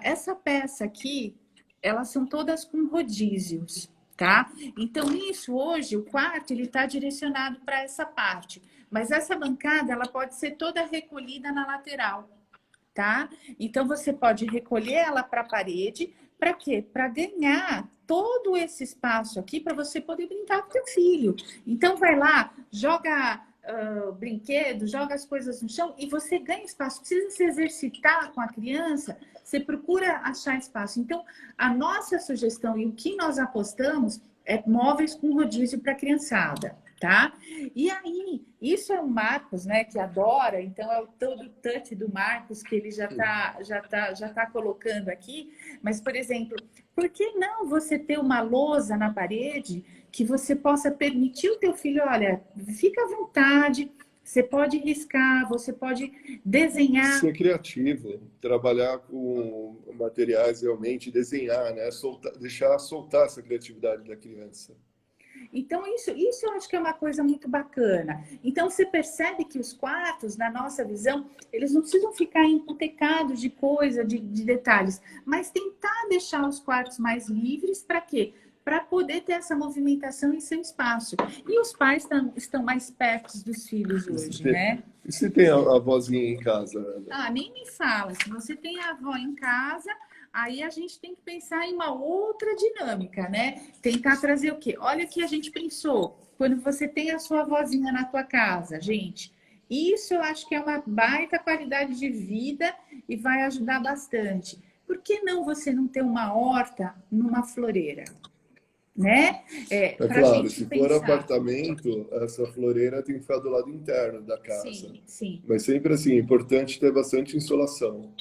Essa peça aqui, elas são todas com rodízios, tá? Então, isso hoje, o quarto, ele está direcionado para essa parte. Mas essa bancada, ela pode ser toda recolhida na lateral, tá? Então, você pode recolher ela para a parede. Para quê? Para ganhar todo esse espaço aqui para você poder brincar com teu filho. Então, vai lá, joga brinquedo, joga as coisas no chão e você ganha espaço. Precisa se exercitar com a criança, você procura achar espaço. Então, a nossa sugestão e o que nós apostamos é móveis com rodízio para a criançada. Tá? E aí, isso é o Marcos, né, que adora, então é o todo touch do Marcos que ele já tá colocando aqui. Mas, por exemplo, por que não você ter uma lousa na parede que você possa permitir o teu filho, olha, fica à vontade, você pode riscar, você pode desenhar. Ser criativo, trabalhar com materiais realmente, desenhar, né, deixar soltar essa criatividade da criança. Então, isso eu acho que é uma coisa muito bacana. Então, você percebe que os quartos, na nossa visão, eles não precisam ficar empotecados de coisa, de detalhes, mas tentar deixar os quartos mais livres para quê? Para poder ter essa movimentação em seu espaço. E os pais estão mais perto dos filhos hoje, né? E se tem a avózinha em casa, Ana? Nem me fala. Se você tem a avó em casa... Aí a gente tem que pensar em uma outra dinâmica, né? Tentar trazer o quê? Olha o que a gente pensou. Quando você tem a sua vozinha na tua casa, gente, isso eu acho que é uma baita qualidade de vida e vai ajudar bastante. Por que não você não ter uma horta numa floreira? Né? Claro, se for apartamento, essa floreira tem que ficar do lado interno da casa. Sim, sim. Mas sempre assim, é importante ter bastante insolação.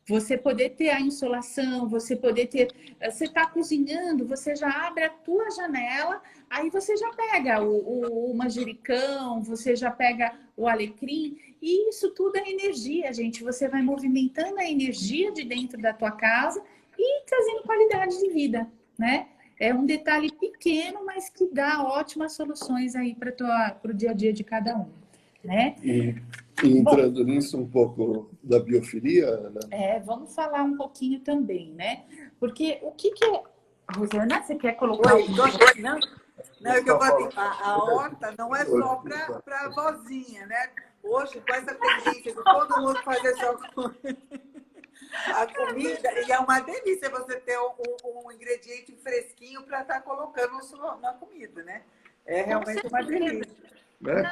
Você poder ter a insolação, você poder ter... Você está cozinhando, você já abre a tua janela, aí você já pega o manjericão, você já pega o alecrim, e isso tudo é energia, gente. Você vai movimentando a energia de dentro da tua casa e trazendo qualidade de vida, né? É um detalhe pequeno, mas que dá ótimas soluções aí para o dia a dia de cada um, né? E entrando nisso um pouco da biofilia, Ana? Vamos falar um pouquinho também, né? Porque o que é... Rosana, você quer colocar... Não, é que eu falo, a horta não é só para a vozinha, né? Hoje, com essa tendência de todo mundo fazer só a comida, e é uma delícia você ter um ingrediente fresquinho para estar colocando na comida, né? É realmente uma delícia.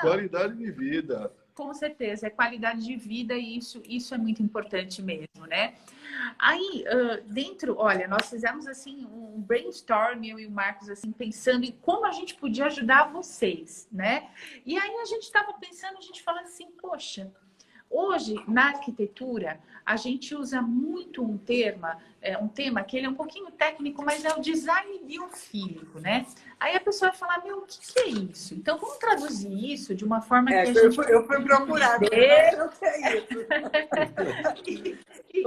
Qualidade de vida. Com certeza, é qualidade de vida e isso é muito importante mesmo, né? Aí, olha, nós fizemos assim um brainstorm, eu e o Marcos, assim, pensando em como a gente podia ajudar vocês, né? E aí a gente estava pensando, a gente falando assim, poxa, hoje na arquitetura a gente usa muito um tema que ele é um pouquinho técnico, mas é o design biofílico, né? Aí a pessoa vai falar, o que é isso? Então vamos traduzir isso de uma forma que a gente... Eu fui procurar, o que é isso? E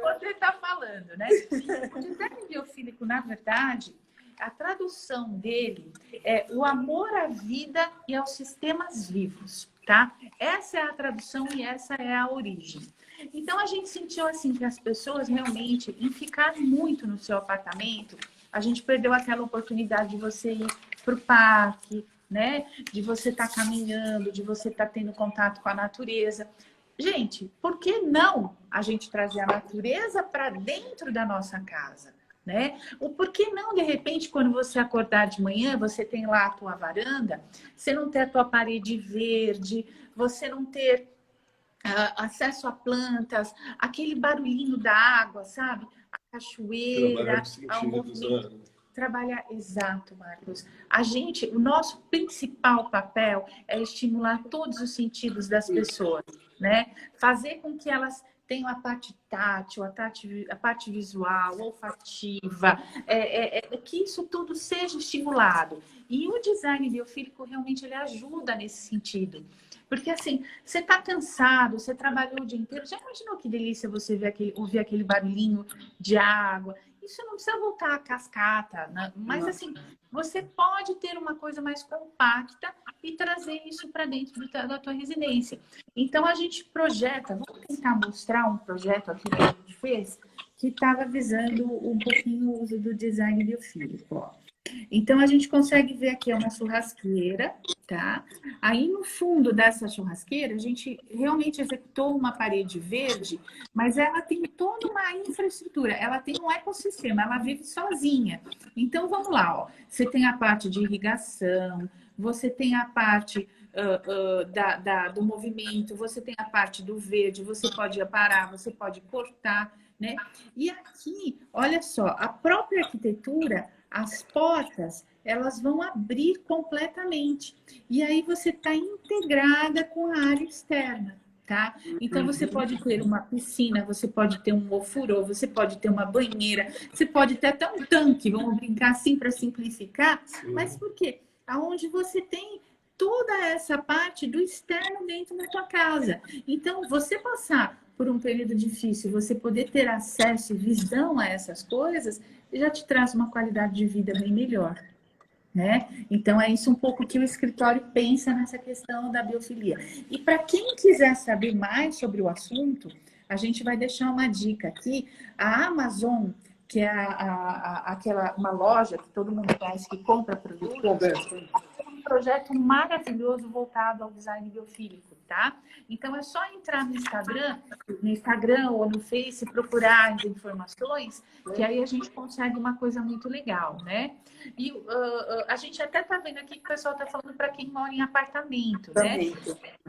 você está falando, né? O design biofílico, na verdade, a tradução dele é o amor à vida e aos sistemas vivos, tá? Essa é a tradução e essa é a origem. Então, a gente sentiu assim que as pessoas realmente, em ficar muito no seu apartamento, A gente perdeu aquela oportunidade de você ir para o parque, né? De você estar caminhando, de você estar tendo contato com a natureza. Gente, por que não a gente trazer a natureza para dentro da nossa casa, né? Ou por que não, de repente, quando você acordar de manhã, você tem lá a tua varanda, você não ter a tua parede verde, você não ter acesso a plantas, aquele barulhinho da água, sabe? A Trabalhar cachoeira, os ao sentidos, movimento. né? Trabalhar, exato, Marcos. O nosso principal papel é estimular todos os sentidos das pessoas, né? Fazer com que elas tenham a parte tátil, a parte visual, olfativa, que isso tudo seja estimulado. E o design biofílico realmente ele ajuda nesse sentido. Porque assim, você está cansado, você trabalhou o dia inteiro, já imaginou que delícia você ouvir aquele barulhinho de água? Isso não precisa voltar a cascata, né? Mas assim, você pode ter uma coisa mais compacta e trazer isso para dentro da tua residência. Então a gente projeta, vamos tentar mostrar um projeto aqui que a gente fez, que estava visando um pouquinho o uso do design biofílico, ó. Então, a gente consegue ver aqui uma churrasqueira, tá? Aí, no fundo dessa churrasqueira, a gente realmente executou uma parede verde, mas ela tem toda uma infraestrutura, ela tem um ecossistema, ela vive sozinha. Então, vamos lá, ó. Você tem a parte de irrigação, você tem a parte do movimento, você tem a parte do verde, você pode aparar, você pode cortar, né? E aqui, olha só, a própria arquitetura, as portas, elas vão abrir completamente. E aí você está integrada com a área externa, tá? Então você pode ter uma piscina, você pode ter um ofurô, você pode ter uma banheira, você pode ter até um tanque, vamos brincar assim para simplificar. Mas por quê? Aonde você tem toda essa parte do externo dentro da tua casa. Então, você passar por um período difícil, você poder ter acesso e visão a essas coisas, já te traz uma qualidade de vida bem melhor, né? Então, é isso um pouco que o escritório pensa nessa questão da biofilia. E para quem quiser saber mais sobre o assunto, a gente vai deixar uma dica aqui. A Amazon, que é uma loja que todo mundo conhece, que compra produtos, um projeto maravilhoso voltado ao design biofílico, tá? Então é só entrar no Instagram ou no Face, procurar as informações, que aí a gente consegue uma coisa muito legal, né? E a gente até tá vendo aqui que o pessoal tá falando para quem mora em apartamento, né?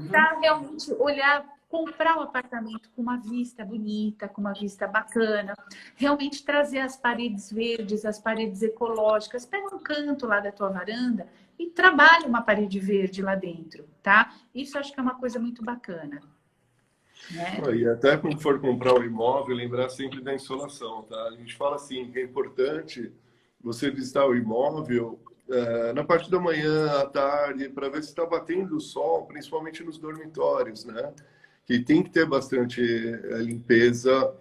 Para realmente olhar, comprar um apartamento com uma vista bonita, com uma vista bacana, realmente trazer as paredes verdes, as paredes ecológicas, pega um canto lá da tua varanda e trabalha uma parede verde lá dentro, tá? Isso acho que é uma coisa muito bacana, né? E até quando for comprar um imóvel, lembrar sempre da insolação, tá? A gente fala assim, que é importante você visitar o imóvel na parte da manhã, à tarde, para ver se está batendo o sol, principalmente nos dormitórios, né? Que tem que ter bastante limpeza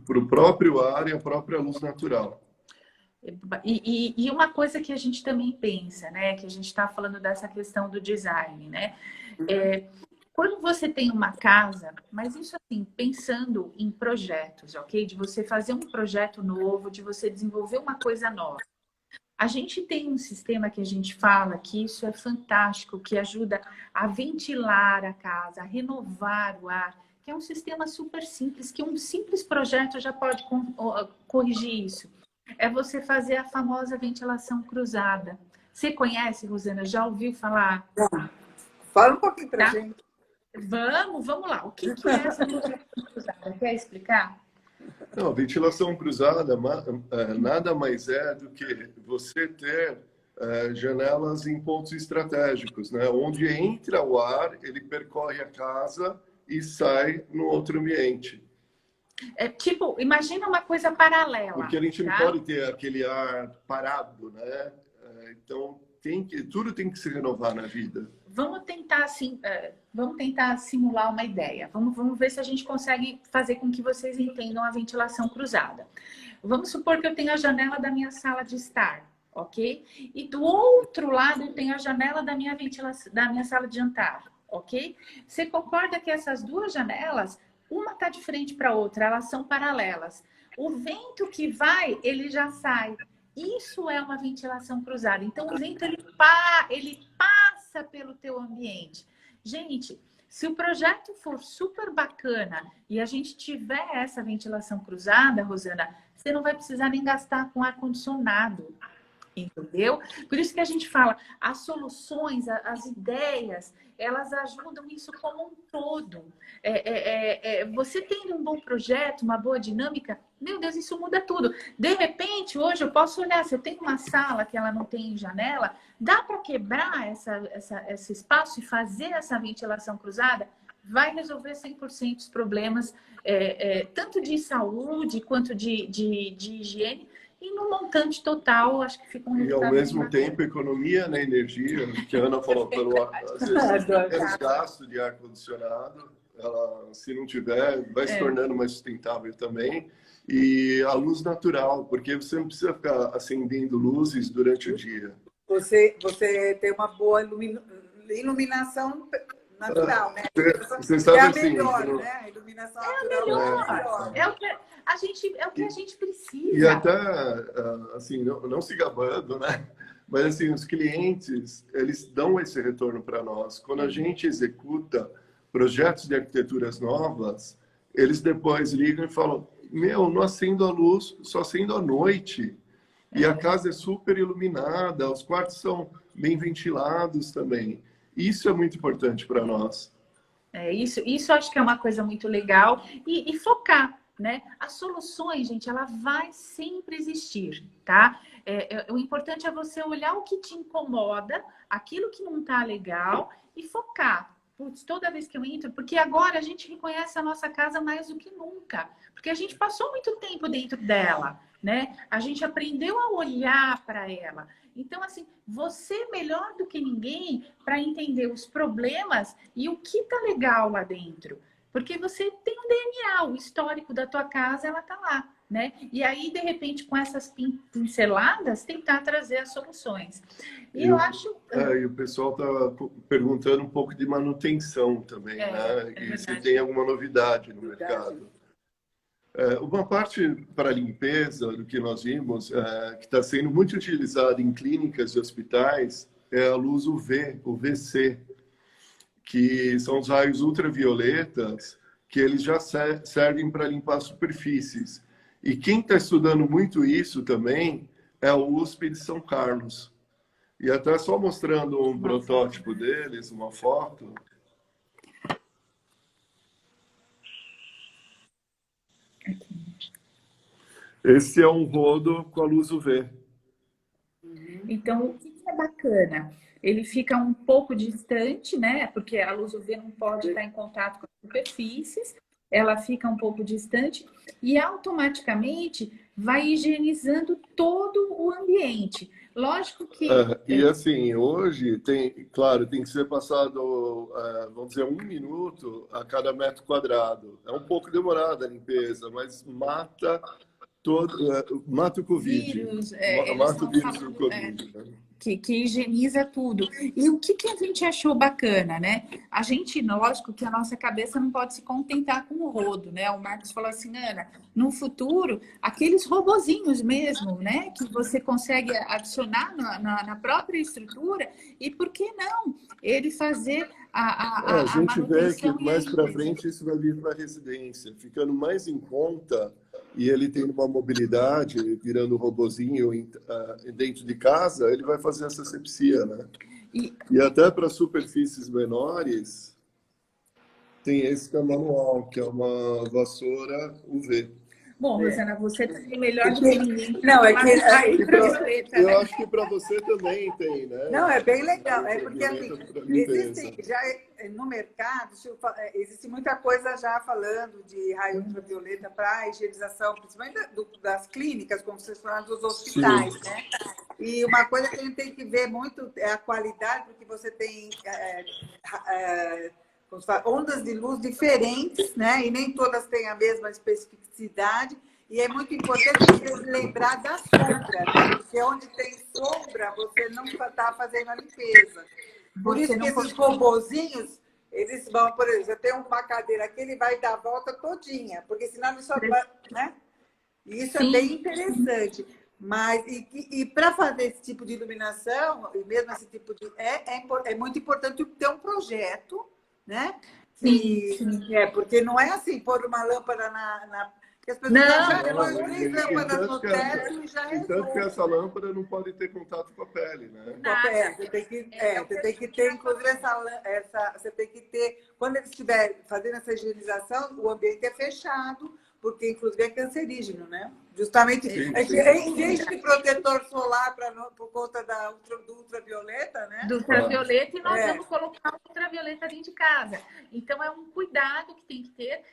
para o próprio ar e a própria luz natural. E uma coisa que a gente também pensa, né? Que a gente está falando dessa questão do design, né? Quando você tem uma casa, mas isso assim, pensando em projetos, ok? De você fazer um projeto novo, de você desenvolver uma coisa nova. A gente tem um sistema que a gente fala que isso é fantástico, que ajuda a ventilar a casa, a renovar o ar, que é um sistema super simples, que um simples projeto já pode corrigir isso. É você fazer a famosa ventilação cruzada. Você conhece, Rosana? Já ouviu falar? Fala um pouquinho pra Tá? gente. Vamos lá. O que é essa ventilação cruzada? Quer explicar? Não, ventilação cruzada nada mais é do que você ter janelas em pontos estratégicos, né? Onde entra o ar, ele percorre a casa e sai no outro ambiente. É tipo, imagina uma coisa paralela. Porque a gente não pode ter aquele ar parado, né? Então, tudo tem que se renovar na vida. Vamos tentar simular uma ideia. Vamos ver se a gente consegue fazer com que vocês entendam a ventilação cruzada. Vamos supor que eu tenho a janela da minha sala de estar, ok? E do outro lado eu tenho a janela da minha sala de jantar, ok? Você concorda que essas duas janelas, uma está de frente para a outra, elas são paralelas. O vento que vai, ele já sai. Isso é uma ventilação cruzada. Então, o vento ele passa pelo teu ambiente. Gente, se o projeto for super bacana e a gente tiver essa ventilação cruzada, Rosana, você não vai precisar nem gastar com ar-condicionado. Entendeu? Por isso que a gente fala, as soluções, as ideias, elas ajudam isso como um todo. Você tendo um bom projeto, uma boa dinâmica, meu Deus, isso muda tudo. De repente, hoje eu posso olhar, se eu tenho uma sala que ela não tem janela, dá para quebrar esse espaço e fazer essa ventilação cruzada? Vai resolver 100% os problemas, tanto de saúde quanto de higiene. E no montante total, acho que fica um resultado. E ao mesmo tempo, economia na energia, que a Ana falou, às vezes, menos gasto de ar-condicionado, se não tiver, vai se tornando mais sustentável também. E a luz natural, porque você não precisa ficar acendendo luzes durante o dia. Você tem uma boa iluminação natural, né? Você sabe, é a assim, melhor, né? A iluminação natural é o que a gente precisa. E até, assim, não se gabando, né? Mas, assim, os clientes, eles dão esse retorno para nós. Quando a gente executa projetos de arquiteturas novas, eles depois ligam e falam, não acendo a luz, só acendo à noite. E a casa é super iluminada, os quartos são bem ventilados também. Isso é muito importante para nós. Isso acho que é uma coisa muito legal. E focar, né? As soluções, gente, ela vai sempre existir, tá? O importante é você olhar o que te incomoda, aquilo que não tá legal e focar. Putz, toda vez que eu entro, porque agora a gente reconhece a nossa casa mais do que nunca, porque a gente passou muito tempo dentro dela, né? A gente aprendeu a olhar para ela. Então, assim, você melhor do que ninguém para entender os problemas e o que tá legal lá dentro. Porque você tem um DNA, o histórico da tua casa, ela tá lá, né? E aí, de repente, com essas pinceladas, tentar trazer as soluções. E eu acho... E o pessoal tá perguntando um pouco de manutenção também, né? E se tem alguma novidade no mercado. Uma parte para limpeza do que nós vimos, que está sendo muito utilizada em clínicas e hospitais, é a luz UV, o VC, que são os raios ultravioletas, que eles já servem para limpar superfícies. E quem está estudando muito isso também é o USP de São Carlos. E até só mostrando um protótipo deles, uma foto. Esse é um rodo com a luz UV. Então, o que é bacana? Ele fica um pouco distante, né? Porque a luz UV não pode estar em contato com as superfícies. Ela fica um pouco distante e automaticamente vai higienizando todo o ambiente. Lógico que... E assim, hoje, claro, tem que ser passado, vamos dizer, 1 minuto a cada metro quadrado. É um pouco demorada a limpeza, mas mata o Covid. Mata o vírus do Covid. Né? Que higieniza tudo. E o que a gente achou bacana, né? A gente, lógico que a nossa cabeça não pode se contentar com o rodo, né? O Marcos falou assim, Ana, no futuro, aqueles robozinhos mesmo, né? Que você consegue adicionar na própria estrutura e por que não? Ele fazer a gente vê que mais para frente frente isso vai vir para a residência, ficando mais em conta e ele tendo uma mobilidade, virando um robozinho dentro de casa, ele vai fazer essa asepsia, né? E até para superfícies menores, tem esse que é manual, que é uma vassoura UV. Bom, Rosana, você tem melhor do que ninguém. Não, é que... Eu acho que para você também tem, né? Não, é bem legal. É porque assim, existe, já no mercado, existe muita coisa já falando de raio ultravioleta para higienização, principalmente das clínicas, como vocês falaram, dos hospitais, sim, né? E uma coisa que a gente tem que ver muito é a qualidade, porque você tem ondas de luz diferentes, né? E nem todas têm a mesma especificidade. E é muito importante você lembrar da sombra, né? Porque onde tem sombra, você não está fazendo a limpeza. Por isso que esses robozinhos, eles vão, por exemplo, eu tenho uma cadeira aqui, ele vai dar a volta todinha, porque senão ele só vai, né? E isso é bem interessante. Mas, e para fazer esse tipo de iluminação, e mesmo esse tipo de. É muito importante ter um projeto, né? Sim. Porque não é assim, pôr uma lâmpada que as pessoas Não, acham que pelo põe amor de 3 lâmpadas Deus. no teto e já Tanto que resolve. essa lâmpada não pode ter contato com a pele, né? Nada. Você tem que ter, inclusive, você tem que ter, quando eles estiverem fazendo essa higienização, o ambiente é fechado, porque, inclusive, é cancerígeno, né? Justamente, Sim, a gente sim. enche de protetor solar por conta do ultravioleta, né? Do ultravioleta e nós É. vamos colocar o ultravioleta dentro de casa. Então, é um cuidado que tem que ter.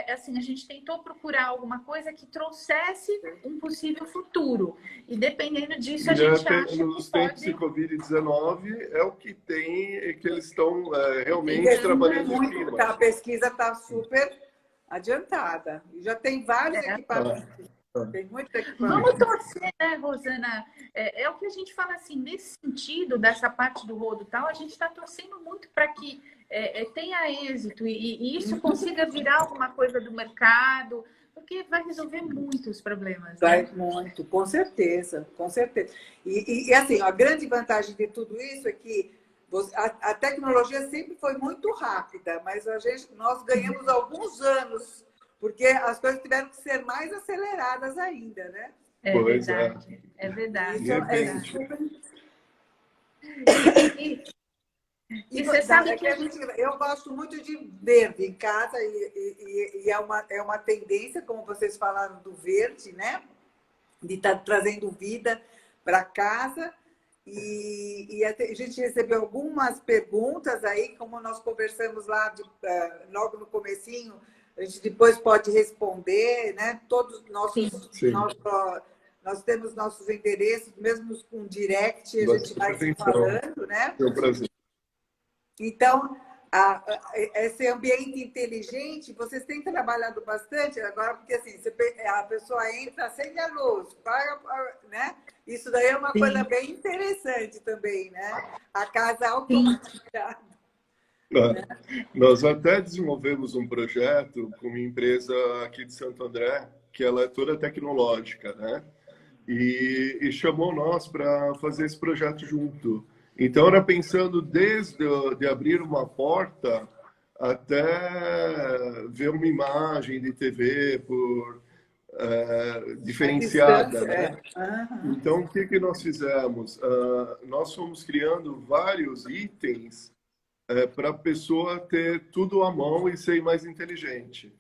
Assim, a gente tentou procurar alguma coisa que trouxesse um possível futuro. E dependendo disso, a gente acha Nos que tempos de pode... Covid-19, é o que tem, que eles estão realmente Investindo trabalhando em muito, cima. a pesquisa está super adiantada. E já tem vários equipamentos. Tem muitos equipamentos. Vamos torcer, né, Rosana? É o que a gente fala assim, nesse sentido, dessa parte do rodo e tal, a gente está torcendo muito para que tenha êxito e isso consiga virar alguma coisa do mercado, porque vai resolver muitos problemas. Vai Né? muito, com certeza, com certeza. E assim, a grande vantagem de tudo isso é que a tecnologia sempre foi muito rápida, mas nós ganhamos alguns anos, porque as coisas tiveram que ser mais aceleradas ainda, né? Pois Verdade, é verdade. Isso é super... E você sabe que eu gosto muito de verde em casa e é uma tendência, como vocês falaram, do verde, né? De estar trazendo vida para casa. E a gente recebeu algumas perguntas aí, como nós conversamos lá logo no comecinho, a gente depois pode responder, né? Todos nós temos nossos endereços, mesmo com direct, a gente vai se falando, né? É um prazer. Então, esse ambiente inteligente, vocês têm trabalhado bastante agora, porque assim, a pessoa entra, acende a luz, paga, né? Isso daí é uma coisa bem interessante também, né? A casa automatizada. Nós até desenvolvemos um projeto com uma empresa aqui de Santo André, que ela é toda tecnológica, né? E chamou nós para fazer esse projeto junto. Então, era pensando desde de abrir uma porta até ver uma imagem de TV diferenciada, né? Então, o que nós fizemos? Nós fomos criando vários itens para a pessoa ter tudo à mão e ser mais inteligente.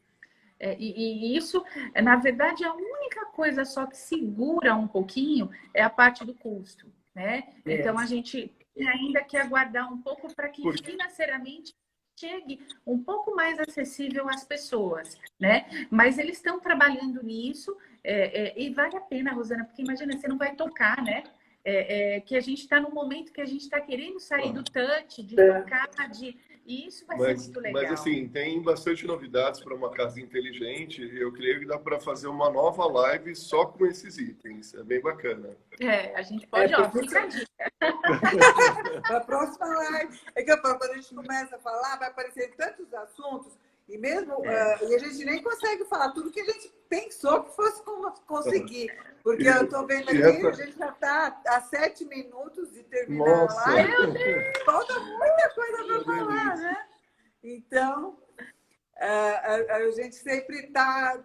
E isso, na verdade, a única coisa só que segura um pouquinho é a parte do custo, né? Então, a gente tem ainda que aguardar um pouco para que financeiramente chegue um pouco mais acessível às pessoas, né? Mas eles estão trabalhando nisso e vale a pena, Rosana, porque imagina, você não vai tocar, né? Que a gente está num momento que a gente está querendo sair do touch, de tocar, e isso vai ser muito legal. Mas assim, tem bastante novidades para uma casa inteligente. Eu creio que dá para fazer uma nova live só com esses itens. É bem bacana. A gente pode, fica a dica. A próxima live. É que eu falo, quando a gente começa a falar, vai aparecer tantos assuntos, e mesmo e a gente nem consegue falar tudo que a gente pensou que fosse conseguir. Porque eu estou vendo aqui, a gente já está a 7 minutos de terminar a live. Falta muita coisa para falar, né? Então, a gente sempre está.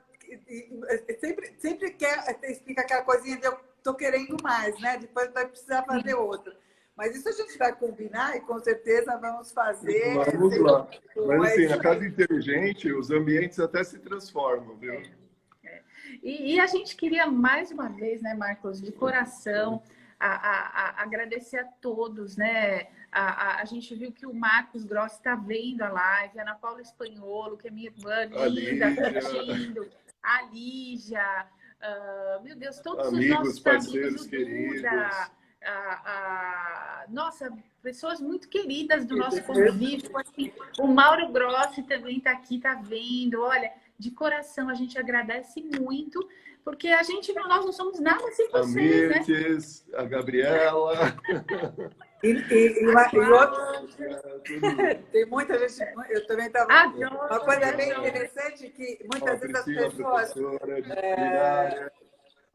Sempre quer explicar aquela coisinha de eu estou querendo mais, né? Depois vai precisar fazer outra. Mas isso a gente vai combinar e com certeza vamos fazer. Vamos lá. Mas assim, na casa inteligente, os ambientes até se transformam, viu? E a gente queria mais uma vez, né, Marcos, de coração, agradecer a todos, né? A gente viu que o Marcos Grossi está vendo a live, a Ana Paula Espanholo, que é minha irmã linda, assistindo, a Lígia, meu Deus, todos os nossos parceiros amigos, queridos. Nossa, pessoas muito queridas do nosso convívio. Assim, o Mauro Grossi também está aqui, está vendo. Olha, de coração, a gente agradece muito, porque nós não somos nada sem vocês, né? A Gabriela. Tem muita gente. Eu também estava. Uma coisa bem interessante que muitas vezes as pessoas.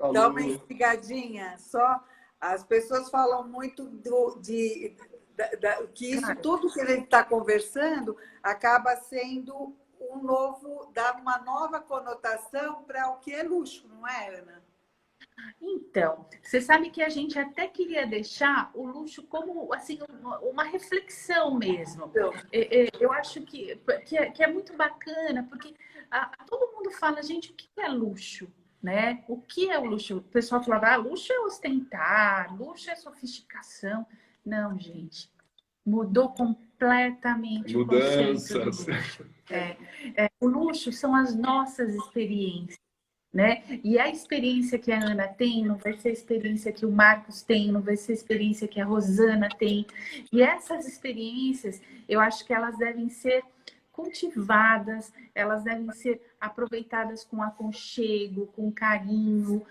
dá uma Alô. instigadinha só. As pessoas falam muito que isso tudo que a gente está conversando acaba sendo dá uma nova conotação para o que é luxo, não é, Ana? Então, você sabe que a gente até queria deixar o luxo como assim uma reflexão mesmo. Então, Eu acho que é muito bacana, porque todo mundo fala, gente, o que é luxo? Né? O que é o luxo? O pessoal falava, luxo é ostentar, luxo é sofisticação. Não, gente, mudou completamente o conceito do Mudanças. luxo. O luxo são as nossas experiências. Né? E a experiência que a Ana tem não vai ser a experiência que o Marcos tem, não vai ser a experiência que a Rosana tem. E essas experiências, eu acho que elas devem ser cultivadas, elas devem ser aproveitadas com aconchego, com carinho.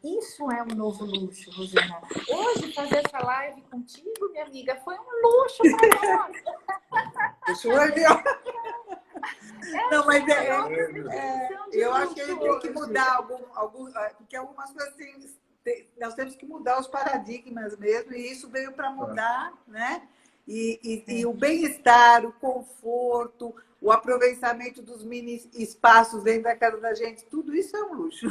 Isso é um novo luxo, Rosana. Hoje, fazer essa live contigo, minha amiga, foi um luxo para nós. Não, mas De eu acho que a gente tem que luxo mudar porque algumas coisas nós temos que mudar os paradigmas mesmo, e isso veio para mudar, né? E o bem-estar, o conforto, o aproveitamento dos mini espaços dentro da casa da gente, tudo isso é um luxo.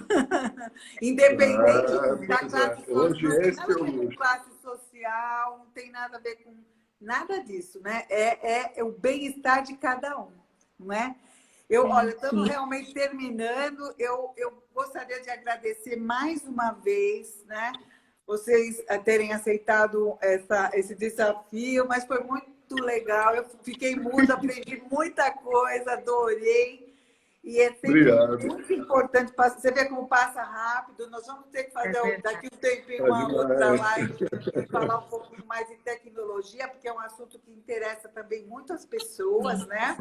Independente da classe social, Hoje não tem esse nada é a o ver com luxo. classe social, não tem nada a ver com nada disso, né? É o bem-estar de cada um, não é? Olha, estamos realmente terminando. Eu gostaria de agradecer mais uma vez, né? Vocês terem aceitado esse desafio, mas foi muito legal. Eu fiquei muda, aprendi muita coisa, adorei. E é sempre Obrigado. muito importante. Você vê como passa rápido. Nós vamos ter que fazer daqui um tempinho uma outra live e falar um pouquinho mais de tecnologia, porque é um assunto que interessa também muitas pessoas, né?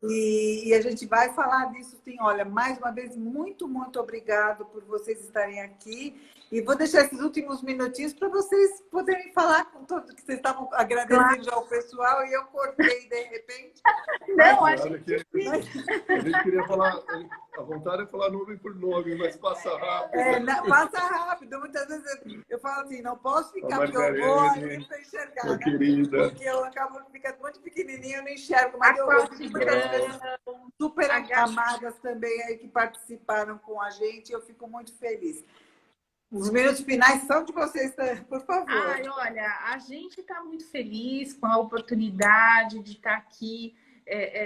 E a gente vai falar disso, sim. Olha, mais uma vez, muito, muito obrigado por vocês estarem aqui. E vou deixar esses últimos minutinhos para vocês poderem falar com todos que vocês estavam agradecendo já ao pessoal e eu cortei de repente. Não, a gente queria falar, a vontade é falar nome por nome, mas passa rápido. Passa rápido. Muitas vezes eu falo assim, não posso ficar, porque eu vou para enxergar, né? Querida. Porque eu acabo ficando muito pequenininho, eu não enxergo, mas eu muitas vezes super amadas também aí que participaram com a gente, eu fico muito feliz. Os minutos finais são de vocês, por favor. Olha, a gente está muito feliz com a oportunidade de estar aqui.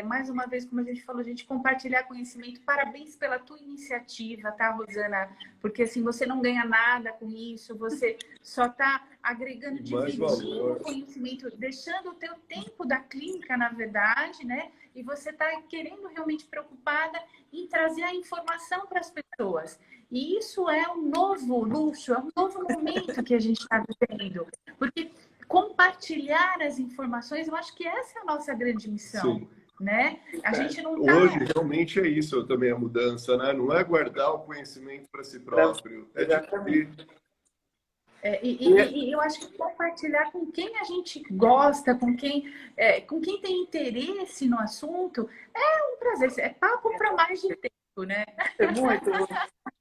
Mais uma vez, como a gente falou, a gente compartilhar conhecimento. Parabéns pela tua iniciativa, tá, Rosana? Porque assim, você não ganha nada com isso, você só está agregando, dividindo conhecimento, deixando o teu tempo da clínica, na verdade, né? E você está querendo realmente preocupada em trazer a informação para as pessoas. E isso é um novo luxo, é um novo momento que a gente está vivendo. Porque compartilhar as informações, eu acho que essa é a nossa grande missão. Sim. Né? A gente não tá... Hoje realmente é isso também a mudança, né? Não é guardar o conhecimento para si próprio, é dividir. E eu acho que compartilhar com quem a gente gosta, com quem tem interesse no assunto, é um prazer. É papo para mais de tempo, né? É muito.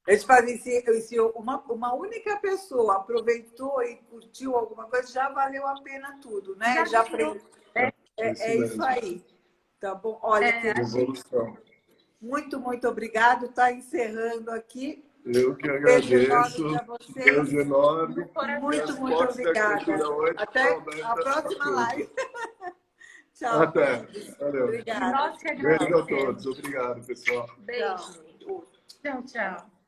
Eles fazem se uma única pessoa aproveitou e curtiu alguma coisa, já valeu a pena tudo, né? Já aprendeu. É isso aí. Tá bom. Olha, muito, muito obrigado. Está encerrando aqui. Eu que agradeço. Beijo enorme. Muito, muito obrigada. Até a próxima live. Tchau. Até. Valeu. Obrigada. Beijo a todos. Obrigado, pessoal. Beijo. Tchau, tchau.